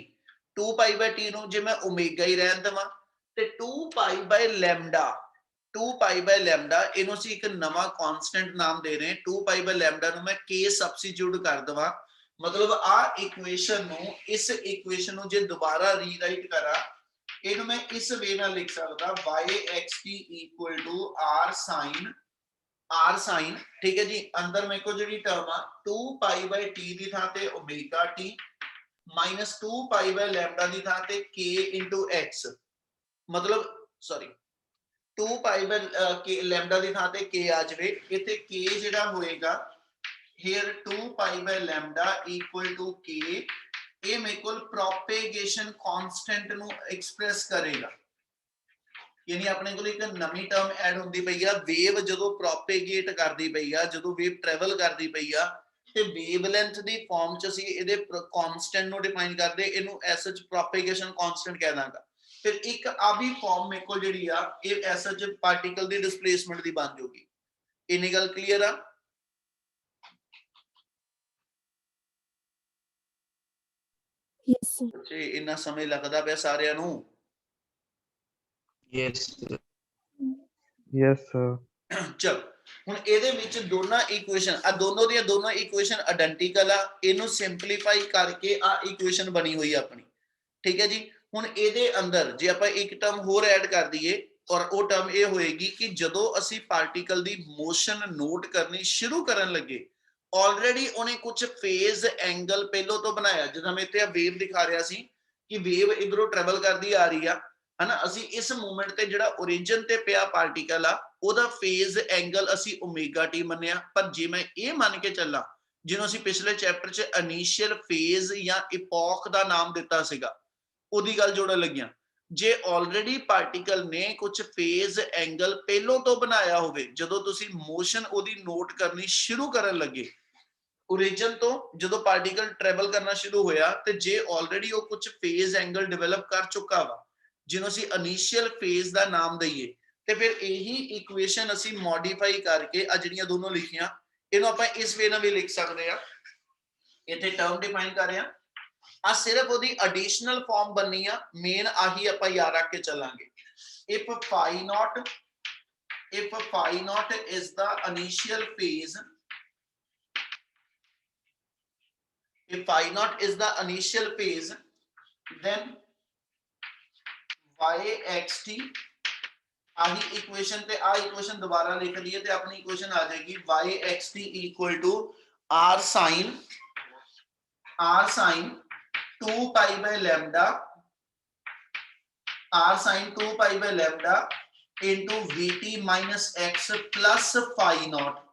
2 पाई बाय टी ਨੂੰ ਜੇ ਮੈਂ ਓਮੇਗਾ ਹੀ ਰਹਿਣ ਦੇਵਾਂ ਤੇ 2 ਪਾਈ ਬਾਈ ਲੈਮਡਾ, 2 ਪਾਈ ਬਾਈ ਲੈਮਡਾ ਇਹਨੂੰ ਅਸੀਂ ਇੱਕ ਨਵਾਂ ਕਾਂਸਟੈਂਟ ਨਾਮ ਦੇ ਰਹੇ ਹਾਂ। 2 ਪਾਈ ਬਾਈ ਲੈਮਡਾ ਨੂੰ ਮੈਂ k ਸਬਸਟੀਟਿਊਟ ਕਰ ਦਵਾਂ, ਮਤਲਬ ਆ ਇਕੁਏਸ਼ਨ ਨੂੰ, ਇਸ ਇਕੁਏਸ਼ਨ ਨੂੰ ਜੇ ਦੁਬਾਰਾ ਰੀਰਾਈਟ ਕਰਾਂ ਇਹਨੂੰ ਮੈਂ ਇਸ ਵੇ ਨਾਲ ਲਿਖ ਸਕਦਾ yxt equal to r sin। ਠੀਕ ਹੈ ਜੀ, ਅੰਦਰ ਮੇਰੇ ਕੋਲ ਜਿਹੜੀ ਟਰਮ ਆ 2 ਪਾਈ ਬਾਈ ਟੀ ਦੀ ਥਾਂ ਤੇ omega t minus 2 pi by lambda दी थां ते k into x, मतलब sorry 2 pi by k lambda दी थां ते k आ जावे, इथे k जेड़ा होएगा here 2 pi by lambda equal to k, ये मेरे को प्रोपेगेशन कांस्टेंट नु एक्सप्रेस करेगा। यानी अपने को एक नवी टर्म ऐड होंदी पई आ, वेव जदों प्रोपेगेट करदी पई आ, जदों वेव ट्रैवल करदी पई आ ते वेवलेंथ दी फॉर्म च असीं इहदे कांस्टेंट नु डिफाइन करदे, इहनू एज सच प्रोपेगेशन कांस्टेंट कह दांगा। फिर एक आ भी फॉर्म मेरे को जिहड़ी आ ये एज सच पार्टिकल दी डिस्प्लेसमेंट दी बन जाऊगी। इन्नी गल क्लीयर आ? yes sir, जे इन्ना समय लगदा पिया सारिਆਂ ਨੂੰ? Yes, sir. Yes, sir. चल ਹੁਣ ਇਹਦੇ ਵਿੱਚ ਦੋਨਾਂ ਇਕੁਏਸ਼ਨ ਆ, ਦੋਨੋਂ ਦੀਆਂ ਦੋਨੋਂ ਇਕੁਏਸ਼ਨ ਆਇਡੈਂਟੀਕਲ ਆ, ਇਹਨੂੰ ਸਿੰਪਲੀਫਾਈ ਕਰਕੇ ਆ ਇਕੁਏਸ਼ਨ ਬਣੀ ਹੋਈ ਆ ਆਪਣੀ। ਠੀਕ ਹੈ ਜੀ। ਹੁਣ ਇਹਦੇ ਅੰਦਰ ਜੇ ਆਪਾਂ ਇੱਕ ਟਰਮ ਹੋਰ ਐਡ ਕਰ ਦਈਏ ਔਰ ਉਹ ਟਰਮ ਇਹ ਹੋਏਗੀ ਕਿ ਜਦੋਂ ਅਸੀਂ ਪਾਰਟੀਕਲ ਦੀ ਮੋਸ਼ਨ ਨੋਟ ਕਰਨੀ ਸ਼ੁਰੂ ਕਰਨ ਲੱਗੇ, ਆਲਰੇਡੀ ਉਹਨੇ ਕੁਝ ਫੇਜ਼ ਐਂਗਲ ਪਹਿਲੋਂ ਤੋਂ ਬਣਾਇਆ। ਜਦੋਂ ਮੈਂ ਇੱਥੇ ਵੇਵ ਦਿਖਾ ਰਿਹਾ ਸੀ ਕਿ ਵੇਵ ਇਧਰੋਂ ਟਰੈਵਲ ਕਰਦੀ ਆ ਰਹੀ ਆ, ਹਨਾ, ਅਸੀਂ ਇਸ ਮੂਮੈਂਟ ਤੇ ਜਿਹੜਾ origin ਤੇ ਪਿਆ ਪਾਰਟੀਕਲ ਆ ਉਹਦਾ ਫੇਜ਼ ਐਂਗਲ ਅਸੀਂ ਓਮੇਗਾ ਟੀ ਮੰਨਿਆ। ਪਰ ਜੇ ਮੈਂ ਇਹ ਮੰਨ ਕੇ ਚੱਲਾਂ ਜਿਹਨੂੰ ਅਸੀਂ ਪਿਛਲੇ ਚੈਪਟਰ 'ਚ ਇਨੀਸ਼ੀਅਲ ਫੇਜ਼ ਜਾਂ ਇਪੋਕ ਦਾ ਨਾਮ ਦਿੱਤਾ ਸੀਗਾ, ਉਹਦੀ ਗੱਲ ਜੋੜਨ ਲੱਗਿਆ। ਜੇ ਆਲਰੇਡੀ ਪਾਰਟੀਕਲ ਨੇ ਕੁਝ ਫੇਜ਼ ਐਂਗਲ ਪਹਿਲੋਂ ਤੋਂ ਬਣਾਇਆ ਹੋਵੇ, ਜਦੋਂ ਤੁਸੀਂ ਮੋਸ਼ਨ ਉਹਦੀ ਨੋਟ ਕਰਨੀ ਸ਼ੁਰੂ ਕਰਨ ਲੱਗੇ origin ਤੋਂ ਜਦੋਂ ਪਾਰਟੀਕਲ ਟਰੈਵਲ ਕਰਨਾ ਸ਼ੁਰੂ ਹੋਇਆ, ਤੇ ਜੇ ਆਲਰੇਡੀ ਉਹ ਕੁਝ ਫੇਜ਼ ਐਂਗਲ ਡਿਵੈਲਪ ਕਰ ਚੁੱਕਾ ਵਾ ਜਿਹਨੂੰ ਅਸੀਂ ਇਨੀਸ਼ੀਅਲ ਫੇਜ਼ ਦਾ ਨਾਮ ਦਈਏ, ਤੇ ਫਿਰ ਇਹੀ ਇਕੁਏਸ਼ਨ ਅਸੀਂ ਮੋਡੀਫਾਈ ਕਰਕੇ ਆ ਜਿਹੜੀਆਂ ਦੋਨੋਂ ਲਿਖੀਆਂ ਇਹਨੂੰ ਆਪਾਂ ਇਸ ਵੇ ਨਾਲ ਵੀ ਲਿਖ ਸਕਦੇ ਆ। ਇੱਥੇ ਟਰਮ ਡਿਫਾਈਨ ਕਰ ਰਹੇ ਆ, ਆ ਸਿਰਫ ਉਹਦੀ ਐਡੀਸ਼ਨਲ ਫਾਰਮ ਬਣਨੀ ਆ, ਮੇਨ ਆਹੀ ਆਪਾਂ ਯਾਦ ਰੱਖ ਕੇ ਚੱਲਾਂਗੇ। if phi naught is the initial phase, if phi naught is the initial phase, then yxt आही इक्वेशन ते आ इक्वेशन दोबारा लिख लिए ते अपनी इक्वेशन आ जाएगी yxt equal to r sin 2 pi by lambda, r sin 2 pi by lambda into vt minus x plus phi naught।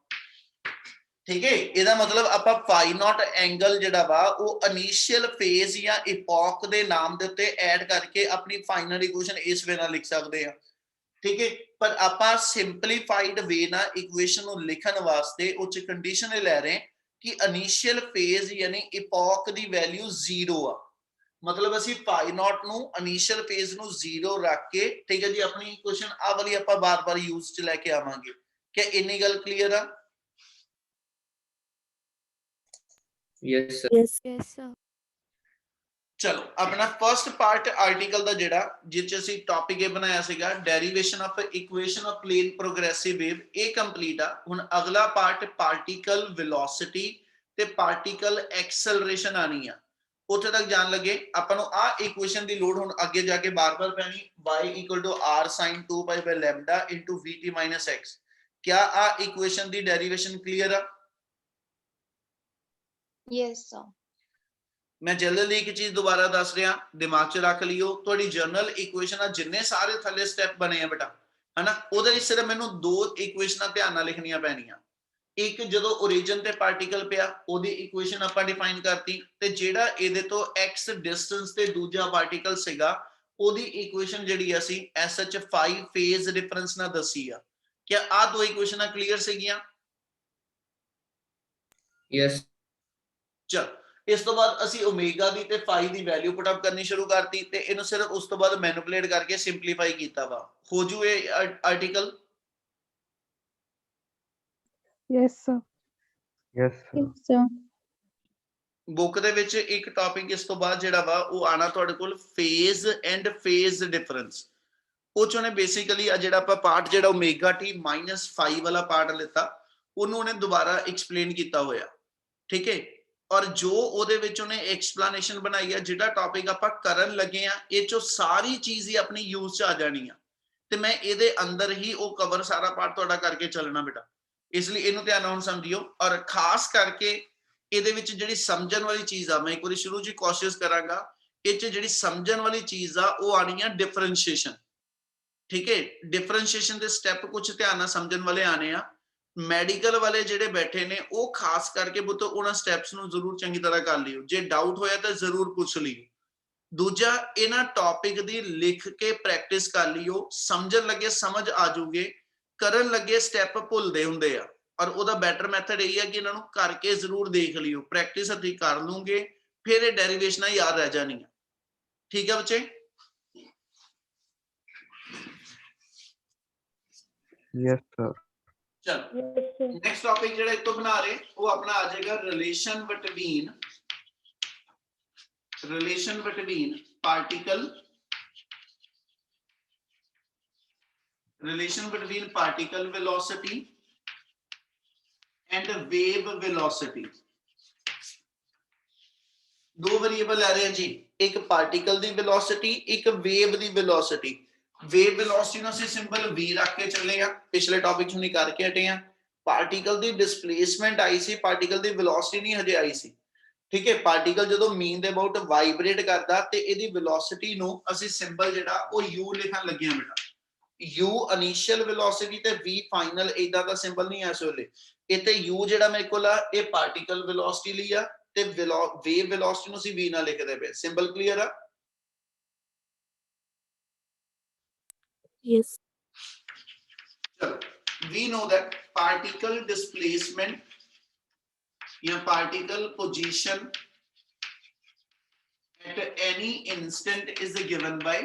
ठीक है, ਇਹਦਾ ਮਤਲਬ ਆਪਾਂ phi naught ਐਂਗਲ ਜਿਹੜਾ ਵਾ ਉਹ ਇਨੀਸ਼ੀਅਲ ਫੇਜ਼ ਜਾਂ ਇਪੋਕ ਦੇ ਨਾਮ ਦੇ ਉੱਤੇ ਐਡ ਕਰਕੇ ਆਪਣੀ ਫਾਈਨਲ ਇਕੁਏਸ਼ਨ ਇਸ ਵੇ ਨਾਲ ਲਿਖ ਸਕਦੇ ਆ। ਠੀਕ ਹੈ, ਪਰ ਆਪਾਂ ਸਿੰਪਲੀਫਾਈਡ ਵੇ ਨਾਲ ਇਕੁਏਸ਼ਨ ਨੂੰ ਲਿਖਣ ਵਾਸਤੇ ਉਹ ਚ ਕੰਡੀਸ਼ਨ ਇਹ ਲੈ ਰਹੇ ਕਿ ਇਨੀਸ਼ੀਅਲ ਫੇਜ਼ ਯਾਨੀ ਇਪੋਕ ਦੀ ਵੈਲਿਊ 0 ਆ। ਮਤਲਬ ਅਸੀਂ phi naught ਨੂੰ ਇਨੀਸ਼ੀਅਲ ਫੇਜ਼ ਨੂੰ 0 ਰੱਖ ਕੇ, ਠੀਕ ਹੈ ਜੀ, ਆਪਣੀ ਇਕੁਏਸ਼ਨ ਆ ਵਾਲੀ ਆਪਾਂ ਬਾਰ-ਬਾਰ ਯੂਜ਼ ਚ ਲੈ ਕੇ ਆਵਾਂਗੇ। ਕਿ ਇੰਨੀ ਗੱਲ ਕਲੀਅਰ ਆ? Yes, sir. yes sir, ਚਲੋ ਆਪਣਾ ਫਰਸਟ ਪਾਰਟ ਆਰਟੀਕਲ ਦਾ ਜਿਹੜਾ ਜਿਸ ਚ ਅਸੀਂ ਟੌਪਿਕ ਇਹ ਬਣਾਇਆ ਸੀਗਾ derivation of equation of plane progressive wave, ਇਹ ਕੰਪਲੀਟ ਆ। ਹੁਣ ਅਗਲਾ ਪਾਰਟ ਪਾਰਟੀਕਲ ਵੈਲੋਸਿਟੀ ਤੇ ਪਾਰਟੀਕਲ ਐਕਸਲਰੇਸ਼ਨ ਆਣੀ ਆ। ਉੱਥੇ ਤੱਕ ਜਾਣ ਲੱਗੇ ਆਪਾਂ ਨੂੰ ਆ ਇਕੁਏਸ਼ਨ ਦੀ ਲੋੜ ਹੁਣ ਅੱਗੇ ਜਾ ਕੇ ਬਾਰ-ਬਾਰ ਪੈਣੀ, y = r sin 2 pi by lambda into vt minus x। क्या आ इक्वेशन दी डेरिवेशन क्लियर आ? yes sir, मैं जल्दी एक चीज दोबारा दस रहा, दिमाग च रख लियो, थोड़ी जर्नल इक्वेशन आ जिन्ने सारे थल्ले स्टेप बने हैं बेटा, है ना, ਉਹਦੇ ਵਿੱਚ ਸਿਰਫ ਮੈਨੂੰ ਦੋ ਇਕੁਏਸ਼ਨਾਂ ਧਿਆਨ ਨਾਲ ਲਿਖਣੀਆਂ ਪੈਣੀਆਂ। ਇੱਕ ਜਦੋਂ origin ਤੇ ਪਾਰਟੀਕਲ ਪਿਆ ਉਹਦੀ ਇਕੁਏਸ਼ਨ ਆਪਾਂ ਡਿਫਾਈਨ ਕਰਤੀ, ਤੇ ਜਿਹੜਾ ਇਹਦੇ ਤੋਂ x ਡਿਸਟੈਂਸ ਤੇ ਦੂਜਾ ਪਾਰਟੀਕਲ ਸੀਗਾ ਉਹਦੀ ਇਕੁਏਸ਼ਨ ਜਿਹੜੀ ਅਸੀਂ ਐਸਐਚ 5 ਫੇਜ਼ ਡਿਫਰੈਂਸ ਨਾਲ ਦੱਸੀ ਆ। क्या आ दो इक्वेशनां क्लियर ਸੀਗੀਆਂ? Yes. चल इस तो बाद ਅਸੀਂ ओमेगा ਦੀ ਤੇ phi ਦੀ ਵੈਲਿਊ ਪੁੱਟ ਅਪ ਕਰਨੀ ਸ਼ੁਰੂ ਕਰਤੀ, ਤੇ ਇਹਨੂੰ ਸਿਰਫ ਉਸ ਤੋਂ ਬਾਅਦ ਮੈਨੀਪੂਲੇਟ ਕਰਕੇ ਸਿੰਪਲੀਫਾਈ ਕੀਤਾ ਵਾ। ਹੋ ਜੂ ਇਹ article? Yes, sir. Yes, sir. yes sir, book ਦੇ ਵਿੱਚ ਇੱਕ ਟੌਪਿਕ ਇਸ ਤੋਂ ਬਾਅਦ ਜਿਹੜਾ ਵਾ ਉਹ ਆਣਾ ਤੁਹਾਡੇ ਕੋਲ ਫੇਜ਼ ਐਂਡ ਫੇਜ਼ ਡਿਫਰੈਂਸ। ਉਹ ਚ ਉਹਨੇ ਬੇਸਿਕਲੀ ਆ ਜਿਹੜਾ ਆਪਾਂ ਪਾਰਟ ਜਿਹੜਾ ਓਮੇਗਾ ਟੀ ਮਾਈਨਸ 5 ਵਾਲਾ ਪਾਰਟ ਲਿੱਤਾ ਉਹਨੂੰ ਉਹਨੇ ਦੁਬਾਰਾ ਐਕਸਪਲੇਨ ਕੀਤਾ ਹੋਇਆ। ਠੀਕ ਹੈ, ਔਰ ਜੋ ਉਹਦੇ ਵਿੱਚ ਉਹਨੇ ਐਕਸਪਲੇਨੇਸ਼ਨ ਬਣਾਈ ਆ, ਜਿਹੜਾ ਟੌਪਿਕ ਆਪਾਂ ਕਰਨ ਲੱਗੇ ਆ ਇਹ ਚੋਂ ਸਾਰੀ ਚੀਜ਼ ਹੀ ਆਪਣੀ ਯੂਜ਼ ਚ ਆ ਜਾਣੀ ਆ, ਤੇ ਮੈਂ ਇਹਦੇ ਅੰਦਰ ਹੀ ਉਹ ਕਵਰ ਸਾਰਾ ਪਾਰਟ ਤੁਹਾਡਾ ਕਰਕੇ ਚੱਲਣਾ ਬੇਟਾ। ਇਸ ਲਈ ਇਹਨੂੰ ਧਿਆਨ ਨਾਲ ਸਮਝਿਓ, ਔਰ ਖਾਸ ਕਰਕੇ ਇਹਦੇ ਵਿੱਚ ਜਿਹੜੀ ਸਮਝਣ ਵਾਲੀ ਚੀਜ਼ ਆ, ਮੈਂ ਇੱਕ ਵਾਰੀ ਸ਼ੁਰੂ ਚ ਕੋਸ਼ਿਸ਼ ਕਰਾਂਗਾ, ਇਹ ਚ ਜਿਹੜੀ ਸਮਝਣ ਵਾਲੀ ਚੀਜ਼ ਆ ਉਹ ਆਣੀ ਆ ਡਿਫਰੈਂਸ਼ੀਏਸ਼ਨ। ठीक है, डिफरेंशिएशन के स्टेप कुछ ध्यान ਨਾਲ ਸਮਝਣ ਵਾਲੇ ਆਣੇ ਆ। ਮੈਡੀਕਲ ਵਾਲੇ ਜਿਹੜੇ ਬੈਠੇ ਨੇ ਉਹ ਖਾਸ ਕਰਕੇ ਬੁੱਤ ਉਹਨਾਂ ਸਟੈਪਸ ਨੂੰ ਜ਼ਰੂਰ ਚੰਗੀ ਤਰ੍ਹਾਂ ਕਰ ਲਿਓ, ਜੇ ਡਾਊਟ ਹੋਇਆ ਤਾਂ ਜ਼ਰੂਰ ਪੁੱਛ ਲਿਓ। दूजा इन्हां टॉपिक दी लिख के प्रैक्टिस कर लियो, समझन लगे समझ आ जाऊगे, करन लगे स्टैप भुलदे हुंदे आ। और ओदा बैटर मैथड यही है कि इन्हां नूं करके जरूर देख लियो, प्रैक्टिस हथी कर लूंगे फिर ये डेरिवेशनां याद रह जानियां। ठीक है बच्चे? Yes, sir. चलो नेक्स्ट टॉपिक जेड़ा इतो बना रहे वो अपना आ जाएगा relation between particle velocity and wave velocity. दो वेरिएबल आ रहे हैं जी, एक पार्टिकल दी वेलोसिटी, एक वेव दी वेलोसिटी। वेव वेलोसिटी ਨੂੰ ਅਸੀਂ ਸਿੰਬਲ v ਰੱਖ ਕੇ ਚੱਲੇ ਆ, ਪਿਛਲੇ ਟੌਪਿਕ ਚ ਨਹੀਂ ਕਰਕੇ ਹਟੇ ਆ। ਪਾਰਟੀਕਲ ਦੀ ਡਿਸਪਲੇਸਮੈਂਟ ਆਈ ਸੀ, ਪਾਰਟੀਕਲ ਦੀ ਵੈਲੋਸਿਟੀ ਨਹੀਂ ਹਜੇ ਆਈ ਸੀ। ਠੀਕ ਹੈ, ਪਾਰਟੀਕਲ ਜਦੋਂ ਮੀਨ ਦੇ ਅਬਾਊਟ ਵਾਈਬ੍ਰੇਟ ਕਰਦਾ ਤੇ ਇਹਦੀ ਵੈਲੋਸਿਟੀ ਨੂੰ ਅਸੀਂ ਸਿੰਬਲ ਜਿਹੜਾ ਉਹ u ਲਿਖਣ ਲੱਗੇ ਆ ਬੇਟਾ। u ਇਨੀਸ਼ੀਅਲ ਵੈਲੋਸਿਟੀ ਤੇ v ਫਾਈਨਲ, ਇਦਾਂ ਦਾ ਸਿੰਬਲ ਨਹੀਂ ਆ ਇਸ ਵੇਲੇ। ਇੱਥੇ u ਜਿਹੜਾ ਮੇਰੇ ਕੋਲ ਆ ਇਹ ਪਾਰਟੀਕਲ ਵੈਲੋਸਿਟੀ ਲਈ ਆ ਤੇ ਵੇਵ ਵੈਲੋਸਿਟੀ ਨੂੰ ਅਸੀਂ v ਨਾਲ ਲਿਖਦੇ ਪਏ। ਸਿੰਬਲ ਕਲੀਅਰ ਆ? Yes. We know that particle displacement या particle position at any instant is given by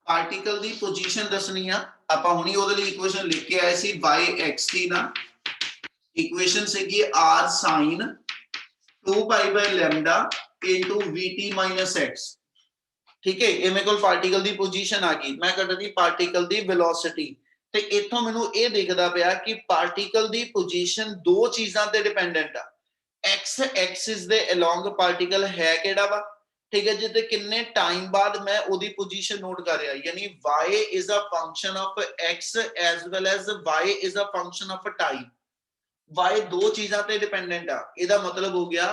particle the position ਦੱਸਣੀ ਆ। ਆਪਾਂ ਹੁਣੀ ਉਹਦੇ ਲਈ ਇਕੁਏਸ਼ਨ ਲਿਖ ਕੇ ਆਏ ਸੀ y(x) ਨਾ, ਇਕੁਏਸ਼ਨ ਸੀਗੀ r sin 2 pi by lambda into vt minus x। ठीक है, ये मेरे को पार्टिकल दी पोजीशन आ गई, मैं कटदी पार्टिकल दी वेलोसिटी ते इथों मेनू ये दिखदा पिया कि पार्टिकल दी पोजीशन दो चीजां ते डिपेंडेंट आ। x एक्सिस दे अलोंग पार्टिकल है केड़ा वा, ठीक है जी, ते किन्ने टाइम बाद मैं ओदी पोजीशन नोट कर रहा, यानी y is a function of x as well as y is a function of time. y दो चीजां ते डिपेंडेंट आ, ਇਹਦਾ मतलब हो गया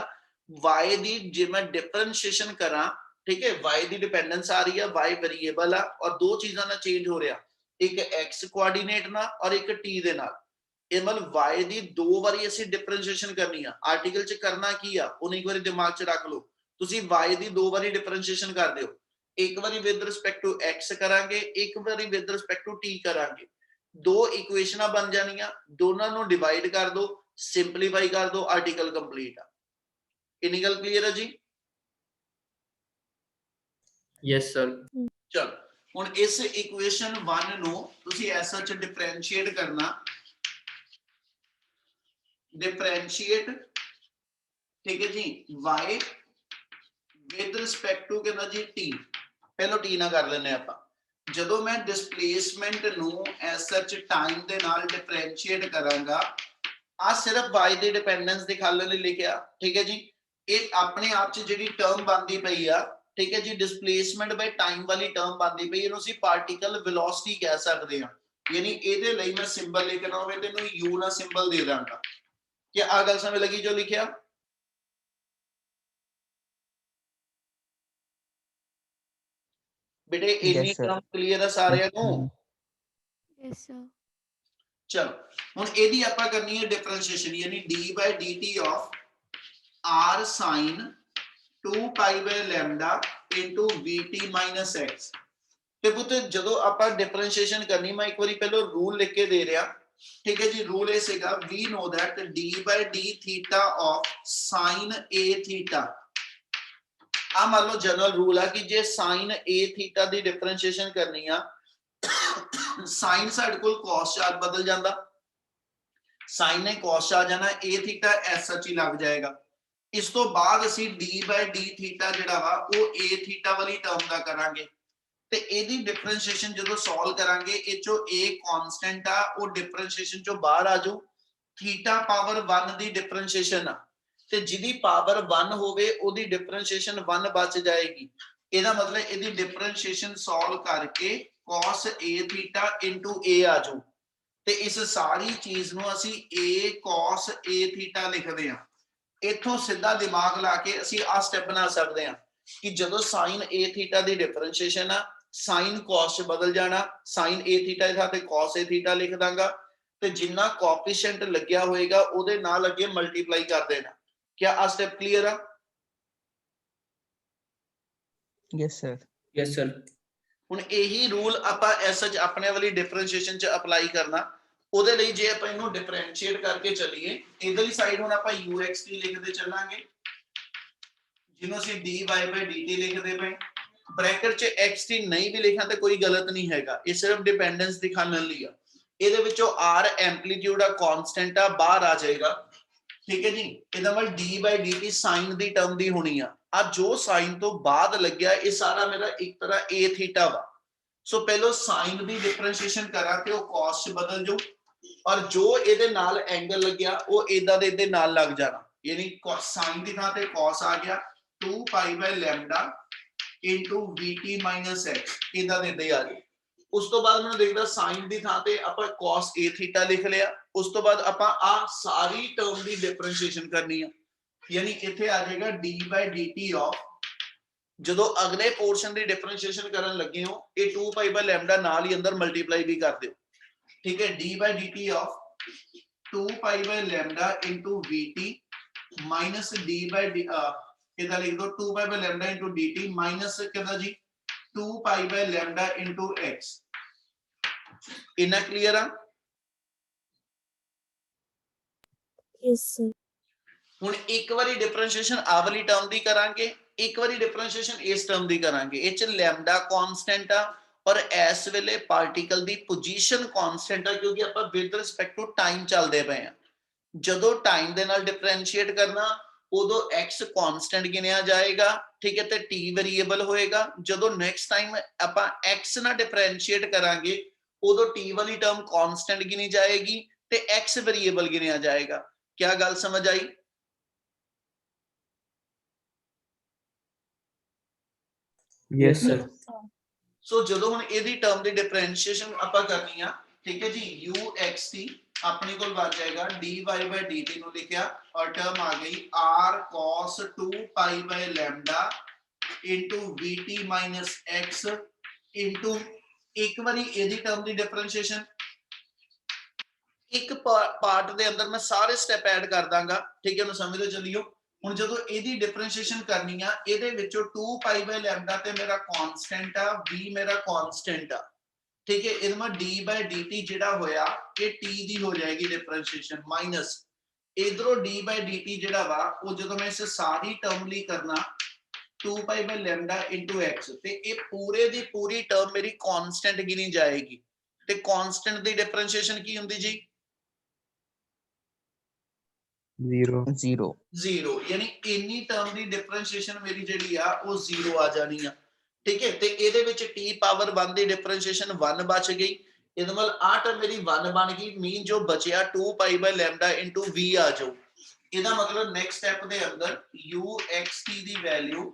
y ਦੀ ਜੇ ਮੈਂ डिफरेंशिएशन करा, ठीक है, y ਦੀ डिपेंडेंस आ रही है, y वेरिएबल आ और दो चीजां ना चेंज हो रहा, एक x कोऑर्डिनेट ना और एक t ਦੇ ਨਾਲ। ਇਹ मतलब y ਦੀ ਦੋ ਵਾਰੀ ਅਸੀਂ डिफरेंशिएशन करनी आ। आर्टिकल ਚ करना ਕੀ ਆ ਉਹਨੇ ਇੱਕ ਵਾਰੀ ਦਿਮਾਗ ਚ ਰੱਖ ਲਓ, ਤੁਸੀਂ y ਦੀ ਦੋ ਵਾਰੀ डिफरेंशिएशन कर ਦਿਓ, ਇੱਕ ਵਾਰੀ ਵਿਦ ਰਿਸਪੈਕਟ ਟੂ x ਕਰਾਂਗੇ, ਇੱਕ ਵਾਰੀ ਵਿਦ ਰਿਸਪੈਕਟ ਟੂ t ਕਰਾਂਗੇ। दो इक्वेशनां बन जानियां, दोनों ਨੂੰ डिवाइड कर दो, सिंपलीफाई कर दो, आर्टिकल कंप्लीट आ। इन्नी गल क्लियर है जी? Yes, sir. चलो हुण इस इक्वेशन 1 ਨੂੰ ਤੁਸੀਂ ਐਸਾ ਚ डिफरेंशिएट करना, डिफरेंशिएट, ठीक है जी, y विद रिस्पेक्ट टू कहना जी t। पहलो t ना कर लेने आपां। ਜਦੋਂ मैं डिस्प्लेसमेंट ਨੂੰ ਐਸ ਸੱਚ ਟਾਈਮ ਦੇ ਨਾਲ डिफरेंशिएट ਕਰਾਂਗਾ, ਆ ਸਿਰਫ y ਦੀ ਡਿਪੈਂਡੈਂਸ ਦਿਖਾਉਣ ਲਈ ਲਿਖਿਆ। ਠੀਕ ਹੈ ਜੀ, ਇਹ ਆਪਣੇ ਆਪ ਚ ਜਿਹੜੀ ਟਰਮ ਬਣਦੀ ਪਈ ਆ, ਠੀਕ ਹੈ ਜੀ, डिस्प्लेसमेंट ਬਾਈ ਟਾਈਮ ਵਾਲੀ ਟਰਮ ਬਣਦੀ ਪਈ, ਇਹਨੂੰ ਅਸੀਂ ਪਾਰਟੀਕਲ ਵੈਲੋਸਿਟੀ ਕਹਿ ਸਕਦੇ ਹਾਂ। ਯਾਨੀ ਇਹਦੇ ਲਈ ਮੈਂ ਸਿੰਬਲ ਲਿਖਣਾ ਹੋਵੇ ਤੇ ਇਹਨੂੰ u ਨਾਲ ਸਿੰਬਲ ਦੇ ਦਾਂਗਾ। ਕੀ ਆ ਗੱਲ ਸਮਝ ਲੱਗੀ ਜੋ ਲਿਖਿਆ? बेटे इन्नी टर्म क्लियर है सारे को? Yes, sir. चलो हुन एदी आपां करनी है डिफरेंशिएशन, यानी d/dt of r sin 2 pi by lambda into vt minus x। ते पुत जदों आपां डिफरेंशिएशन करनी, मैं एक बारी पहले रूल लिख के दे रहा। ठीक है जी, रूल ए सेगा we know that d/d theta of sin a theta। आ मान लो जनरल रूल है कि जे sin a थीटा दी डिफरेंशिएशन करनी आ, sin साइड को cos चार बदल जाता, sin ने cos आ जाना, a थीटा एस सच ही लग जाएगा। इस तो बाद असी d/d थीटा जिहड़ा वा वो a थीटा वाली टर्म दा करांगे ते एदी डिफरेंशिएशन जदों सॉल्व करांगे, ए चो a कांस्टेंट आ वो डिफरेंशिएशन चो बाहर आ जाऊ, थीटा पावर 1 दी डिफरेंशिएशन आ ਤੇ ਜਿਹਦੀ ਪਾਵਰ 1 ਹੋਵੇ ਉਹਦੀ ਡਿਫਰੈਂਸ਼ੀਏਸ਼ਨ 1 ਬਚ ਜਾਏਗੀ। ਇਹਦਾ ਮਤਲਬ ਇਹਦੀ ਡਿਫਰੈਂਸ਼ੀਏਸ਼ਨ ਸੋਲਵ ਕਰਕੇ cos a ਥੀਟਾ a ਆ ਜਾਊ ਤੇ ਇਸ ਸਾਰੀ ਚੀਜ਼ ਨੂੰ ਅਸੀਂ a cos a ਥੀਟਾ ਲਿਖਦੇ ਹਾਂ। ਇੱਥੋਂ ਸਿੱਧਾ ਦਿਮਾਗ ਲਾ ਕੇ ਅਸੀਂ ਆ ਸਟੈਪ ਬਣਾ ਸਕਦੇ ਹਾਂ ਕਿ ਜਦੋਂ sin a theta the differentiation ਆ, sin cos ਚ ਬਦਲ ਜਾਣਾ, sin a ਥੀਟਾ ਦੀ ਥਾਂ ਤੇ cos a ਥੀਟਾ ਲਿਖ ਦਾਂਗਾ ਤੇ ਜਿੰਨਾ ਕੋਐਫੀਸ਼ੀਐਂਟ ਲੱਗਿਆ ਹੋਏਗਾ ਉਹਦੇ ਨਾਲ ਅੱਗੇ ਮਲਟੀਪਲਾਈ ਕਰ ਦੇਣਾ। क्या आ स्टेप क्लियर है? Yes, sir. Yes, sir. ਹੁਣ ਇਹੀ ਰੂਲ ਆਪਾਂ ਐਸਐਚ ਆਪਣੇ ਵਾਲੀ ਡਿਫਰੈਂਸ਼ੀਏਸ਼ਨ ਚ ਅਪਲਾਈ ਕਰਨਾ। ਉਹਦੇ ਲਈ ਜੇ ਆਪਾਂ ਇਹਨੂੰ ਡਿਫਰੈਂਸ਼ੀਏਟ ਕਰਕੇ ਚੱਲੀਏ, ਇਧਰਲੀ ਸਾਈਡ ਹੁਣ ਆਪਾਂ uxt ਲਿਖਦੇ ਚੱਲਾਂਗੇ, ਜਿਹਨੂੰ ਅਸੀਂ dy/dt ਲਿਖਦੇ ਪਏ। ਬ੍ਰੈਕਟ ਚ xt ਨਹੀਂ ਵੀ ਲਿਖਾਂ ਤੇ ਕੋਈ ਗਲਤ ਨਹੀਂ ਹੈਗਾ, ਇਹ ਸਿਰਫ ਡਿਪੈਂਡੈਂਸ ਦਿਖਾਉਣ ਲਈ ਆ। ਇਹਦੇ ਵਿੱਚੋਂ r ਐਂਪਲੀਟਿਊਡ ਆ, ਕਾਂਸਟੈਂਟ ਆ, ਬਾਹਰ ਆ ਜਾਏਗਾ। ठीक है जी, ਇਹਦਾ ਮਤਲਬ d/dt ਸਾਈਨ ਦੀ ਟਰਮ ਦੀ ਹੋਣੀ ਆ। ਆ ਜੋ ਸਾਈਨ ਤੋਂ ਬਾਅਦ ਲੱਗਿਆ ਇਹ ਸਾਰਾ ਮੇਰਾ ਇੱਕ ਤਰ੍ਹਾਂ a ਥੀਟਾ ਵਾ। ਸੋ ਪਹਿਲਾਂ ਸਾਈਨ ਦੀ ਡਿਫਰੈਂਸ਼ੀਏਸ਼ਨ ਕਰਾਂ ਤੇ ਉਹ cos ਚ ਬਦਲ ਜਾਊ, ਔਰ ਜੋ ਇਹਦੇ ਨਾਲ ਐਂਗਲ ਲੱਗਿਆ ਉਹ ਇਦਾਂ ਦੇ ਇਹਦੇ ਨਾਲ ਲੱਗ ਜਾਣਾ। ਯਾਨੀ ਸਾਈਨ ਦੀ ਥਾਂ ਤੇ cos ਆ ਗਿਆ, 2π/λ into vt minus x, ਇਦਾਂ ਦੇ ਇਦਾਂ ਹੀ ਆ ਗਏ। ਉਸ ਤੋਂ ਬਾਅਦ ਮੈਨੂੰ ਦੇਖਦਾ ਸਾਈਨ ਦੀ ਥਾਂ ਤੇ ਆਪਾਂ cos a ਥੀਟਾ ਲਿਖ ਲਿਆ। ਉਸ ਤੋਂ ਬਾਅਦ ਆਪਾਂ ਆ ਸਾਰੀ ਟਰਮ ਦੀ ਡਿਫਰੈਂਸ਼ੀਏਸ਼ਨ ਕਰਨੀ ਆ, ਯਾਨੀ ਇੱਥੇ ਆ ਜਾਏਗਾ d/dt ਆਫ, ਜਦੋਂ ਅਗਲੇ ਪੋਰਸ਼ਨ ਦੀ ਡਿਫਰੈਂਸ਼ੀਏਸ਼ਨ ਕਰਨ ਲੱਗੇ ਹੋ ਇਹ 2π/λ ਨਾਲ ਹੀ ਅੰਦਰ ਮਲਟੀਪਲਾਈ ਵੀ ਕਰ ਦਿਓ। ਠੀਕ ਹੈ, d/dt of 2π/λ into vt minus d/d ਕਿਹਦਾ ਲਿਖ ਦੋ 2π/λ into dt minus ਕਿਹਦਾ ਜੀ 2π/λ into x। इना क्लियर आ? Yes, sir. ਹੁਣ ਇੱਕ ਵਾਰੀ ਡਿਫਰੈਂਸ਼ੀਏਸ਼ਨ ਆ ਵਾਲੀ ਟਰਮ ਦੀ ਕਰਾਂਗੇ, ਇੱਕ ਵਾਰੀ ਡਿਫਰੈਂਸ਼ੀਏਸ਼ਨ ਇਸ ਟਰਮ ਦੀ ਕਰਾਂਗੇ। ਇਹ ਚ ਲੈਮਡਾ ਕਾਂਸਟੈਂਟ ਆ ਔਰ ਇਸ ਵੇਲੇ ਪਾਰਟੀਕਲ ਦੀ ਪੋਜੀਸ਼ਨ ਕਾਂਸਟੈਂਟ ਆ, ਕਿਉਂਕਿ ਆਪਾਂ ਵਿਦ ਰਿਸਪੈਕਟ ਟੂ ਟਾਈਮ ਚੱਲਦੇ ਪਏ ਆ। ਜਦੋਂ ਟਾਈਮ ਦੇ ਨਾਲ ਡਿਫਰੈਂਸ਼ੀਏਟ ਕਰਨਾ ਉਦੋਂ x ਕਾਂਸਟੈਂਟ ਗਿਣਿਆ ਜਾਏਗਾ, ਠੀਕ ਹੈ, ਤੇ t ਵੇਰੀਏਬਲ ਹੋਏਗਾ। ਜਦੋਂ ਨੈਕਸਟ ਟਾਈਮ ਆਪਾਂ x ਨਾਲ ਡਿਫਰੈਂਸ਼ੀਏਟ ਕਰਾਂਗੇ ਉਦੋਂ t ਵਾਲੀ ਟਰਮ ਕਾਂਸਟੈਂਟ ਗਿਣੀ ਜਾਏਗੀ ਤੇ x ਵੇਰੀਏਬਲ ਗਿਣਿਆ ਜਾਏਗਾ। क्या गल समझ आई? Yes, sir. सो ਜਦੋਂ ਹੁਣ ਇਹਦੀ ਟਰਮ ਦੀ ਡਿਫਰੈਂਸ਼ੀਏਸ਼ਨ ਆਪਾਂ ਕਰਨੀ ਆ, ਠੀਕ ਹੈ ਜੀ, uxt ਆਪਣੇ ਕੋਲ ਬਣ ਜਾਏਗਾ dy/dt ਨੂੰ ਲਿਖਿਆ ਔਰ ਟਰਮ ਆ ਗਈ r cos 2π/λ into vt minus x into ਇੱਕ ਵਾਰੀ ਇਹਦੀ ਟਰਮ ਦੀ ਡਿਫਰੈਂਸ਼ੀਏਸ਼ਨ, ਇੱਕ ਪਾਰਟ ਦੇ ਅੰਦਰ ਮੈਂ ਸਾਰੇ ਸਟੈਪ ਐਡ ਕਰ ਦਾਂਗਾ। ਠੀਕ ਹੈ, ਨੂੰ ਸਮਝਦੇ ਚੱਲਿਓ। ਹੁਣ ਜਦੋਂ ਇਹਦੀ ਡਿਫਰੈਂਸ਼ੀਏਸ਼ਨ ਕਰਨੀ ਆ, ਇਹਦੇ ਵਿੱਚੋਂ 2π/λ ਤੇ ਮੇਰਾ ਕਾਂਸਟੈਂਟ ਆ, v ਮੇਰਾ ਕਾਂਸਟੈਂਟ ਆ। ਠੀਕ ਹੈ, ਇਹਦੇ ਨਾਲ d/dt ਜਿਹੜਾ ਹੋਇਆ ਇਹ t ਦੀ ਹੋ ਜਾਏਗੀ ਡਿਫਰੈਂਸ਼ੀਏਸ਼ਨ ਮਾਈਨਸ ਇਧਰੋਂ d/dt ਜਿਹੜਾ ਵਾ ਉਹ ਜਦੋਂ ਮੈਂ ਇਸ ਸਾਰੀ ਟਰਮ ਲਈ ਕਰਨਾ 2π/λ into x, ਤੇ ਇਹ ਪੂਰੇ ਦੀ ਪੂਰੀ ਟਰਮ ਮੇਰੀ ਕਾਂਸਟੈਂਟ ਗਿਣੀ ਜਾਏਗੀ। ਤੇ ਕਾਂਸਟੈਂਟ ਦੀ ਡਿਫਰੈਂਸ਼ੀਏਸ਼ਨ ਕੀ ਹੁੰਦੀ ਜੀ? 0 यानी इन्नी टर्म दी डिफरेंशिएशन मेरी जेडी आ वो 0 आ जानी आ। ठीक है, ते ਇਹਦੇ ਵਿੱਚ t ਪਾਵਰ 1 ਦੀ ਡਿਫਰੈਂਸ਼ੀਏਸ਼ਨ 1 ਬਚ ਗਈ। ਇਹਦਾ ਮਤਲਬ ਆ ਟਰਮ ਮੇਰੀ 1 ਬਣ ਗਈ, ਮੀਨ ਜੋ ਬਚਿਆ 2π/λ into v ਆ ਜਾਓ। ਇਹਦਾ ਮਤਲਬ ਨੈਕਸਟ ਸਟੈਪ ਦੇ ਅੰਦਰ uxt the value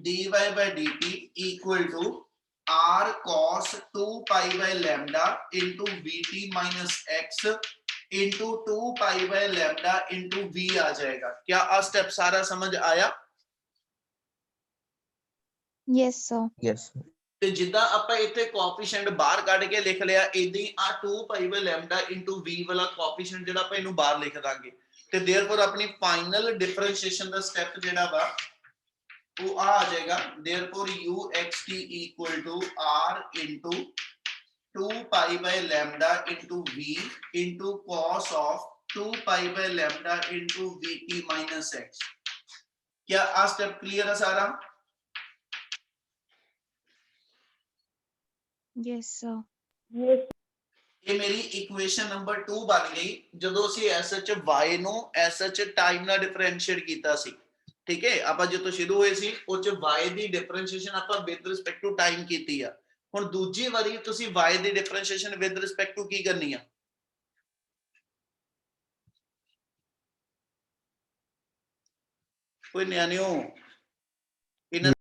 dy/dt equal to r cos 2π/λ into vt minus x into 2π/λ into v आ जाएगा। क्या आ स्टेप सारा समझ आया? Yes, sir. Yes, sir. ਤੇ ਜਿੱਦਾਂ ਆਪਾਂ ਇੱਥੇ ਕੋਐਫੀਸ਼ੀਐਂਟ ਬਾਹਰ ਕੱਢ ਕੇ ਲਿਖ ਲਿਆ, ਇਦਾਂ ਹੀ ਆ 2π/λ into v ਵਾਲਾ ਕੋਐਫੀਸ਼ੀਐਂਟ ਜਿਹੜਾ ਆਪਾਂ ਇਹਨੂੰ ਬਾਹਰ ਲਿਖ ਦਾਂਗੇ। ਤੇ देयरफॉर ਆਪਣੀ ਫਾਈਨਲ ਡਿਫਰੈਂਸ਼ੀਏਸ਼ਨ ਦਾ ਸਟੈਪ ਜਿਹੜਾ ਵਾ ਉਹ ਆ ਜਾਏਗਾ। Therefore uxt equal to r into 2π/λ into v into cos of 2π/λ into vt minus x। क्या आ स्टेप क्लियर है सारा? Yes, sir. ਇਹ ਮੇਰੀ ਇਕੁਏਸ਼ਨ ਨੰਬਰ 2 ਬਣ ਗਈ ਜਦੋਂ ਅਸੀਂ ਐਸਐਚ y ਨੂੰ ਐਸਐਚ ਟਾਈਮ ਨਾਲ ਡਿਫਰੈਂਸ਼ੀਏਟ ਕੀਤਾ ਸੀ। ਠੀਕ ਹੈ, ਆਪਾਂ ਜਦੋਂ ਸ਼ੁਰੂ ਹੋਏ ਸੀ ਉਹ ਚ y ਦੀ ਡਿਫਰੈਂਸ਼ੀਏਸ਼ਨ ਆਪਾਂ ਵਿਦ ਰਿਸਪੈਕਟ ਟੂ ਟਾਈਮ ਕੀਤੀ ਆ। ਹੁਣ ਦੂਜੀ ਵਾਰੀ ਤੁਸੀਂ y the differentiation with respect to ਕੀ ਕਰਨੀ ਆ? ਕੋਈ ਨਿਆਣਿਓ ਇਹਨਾਂ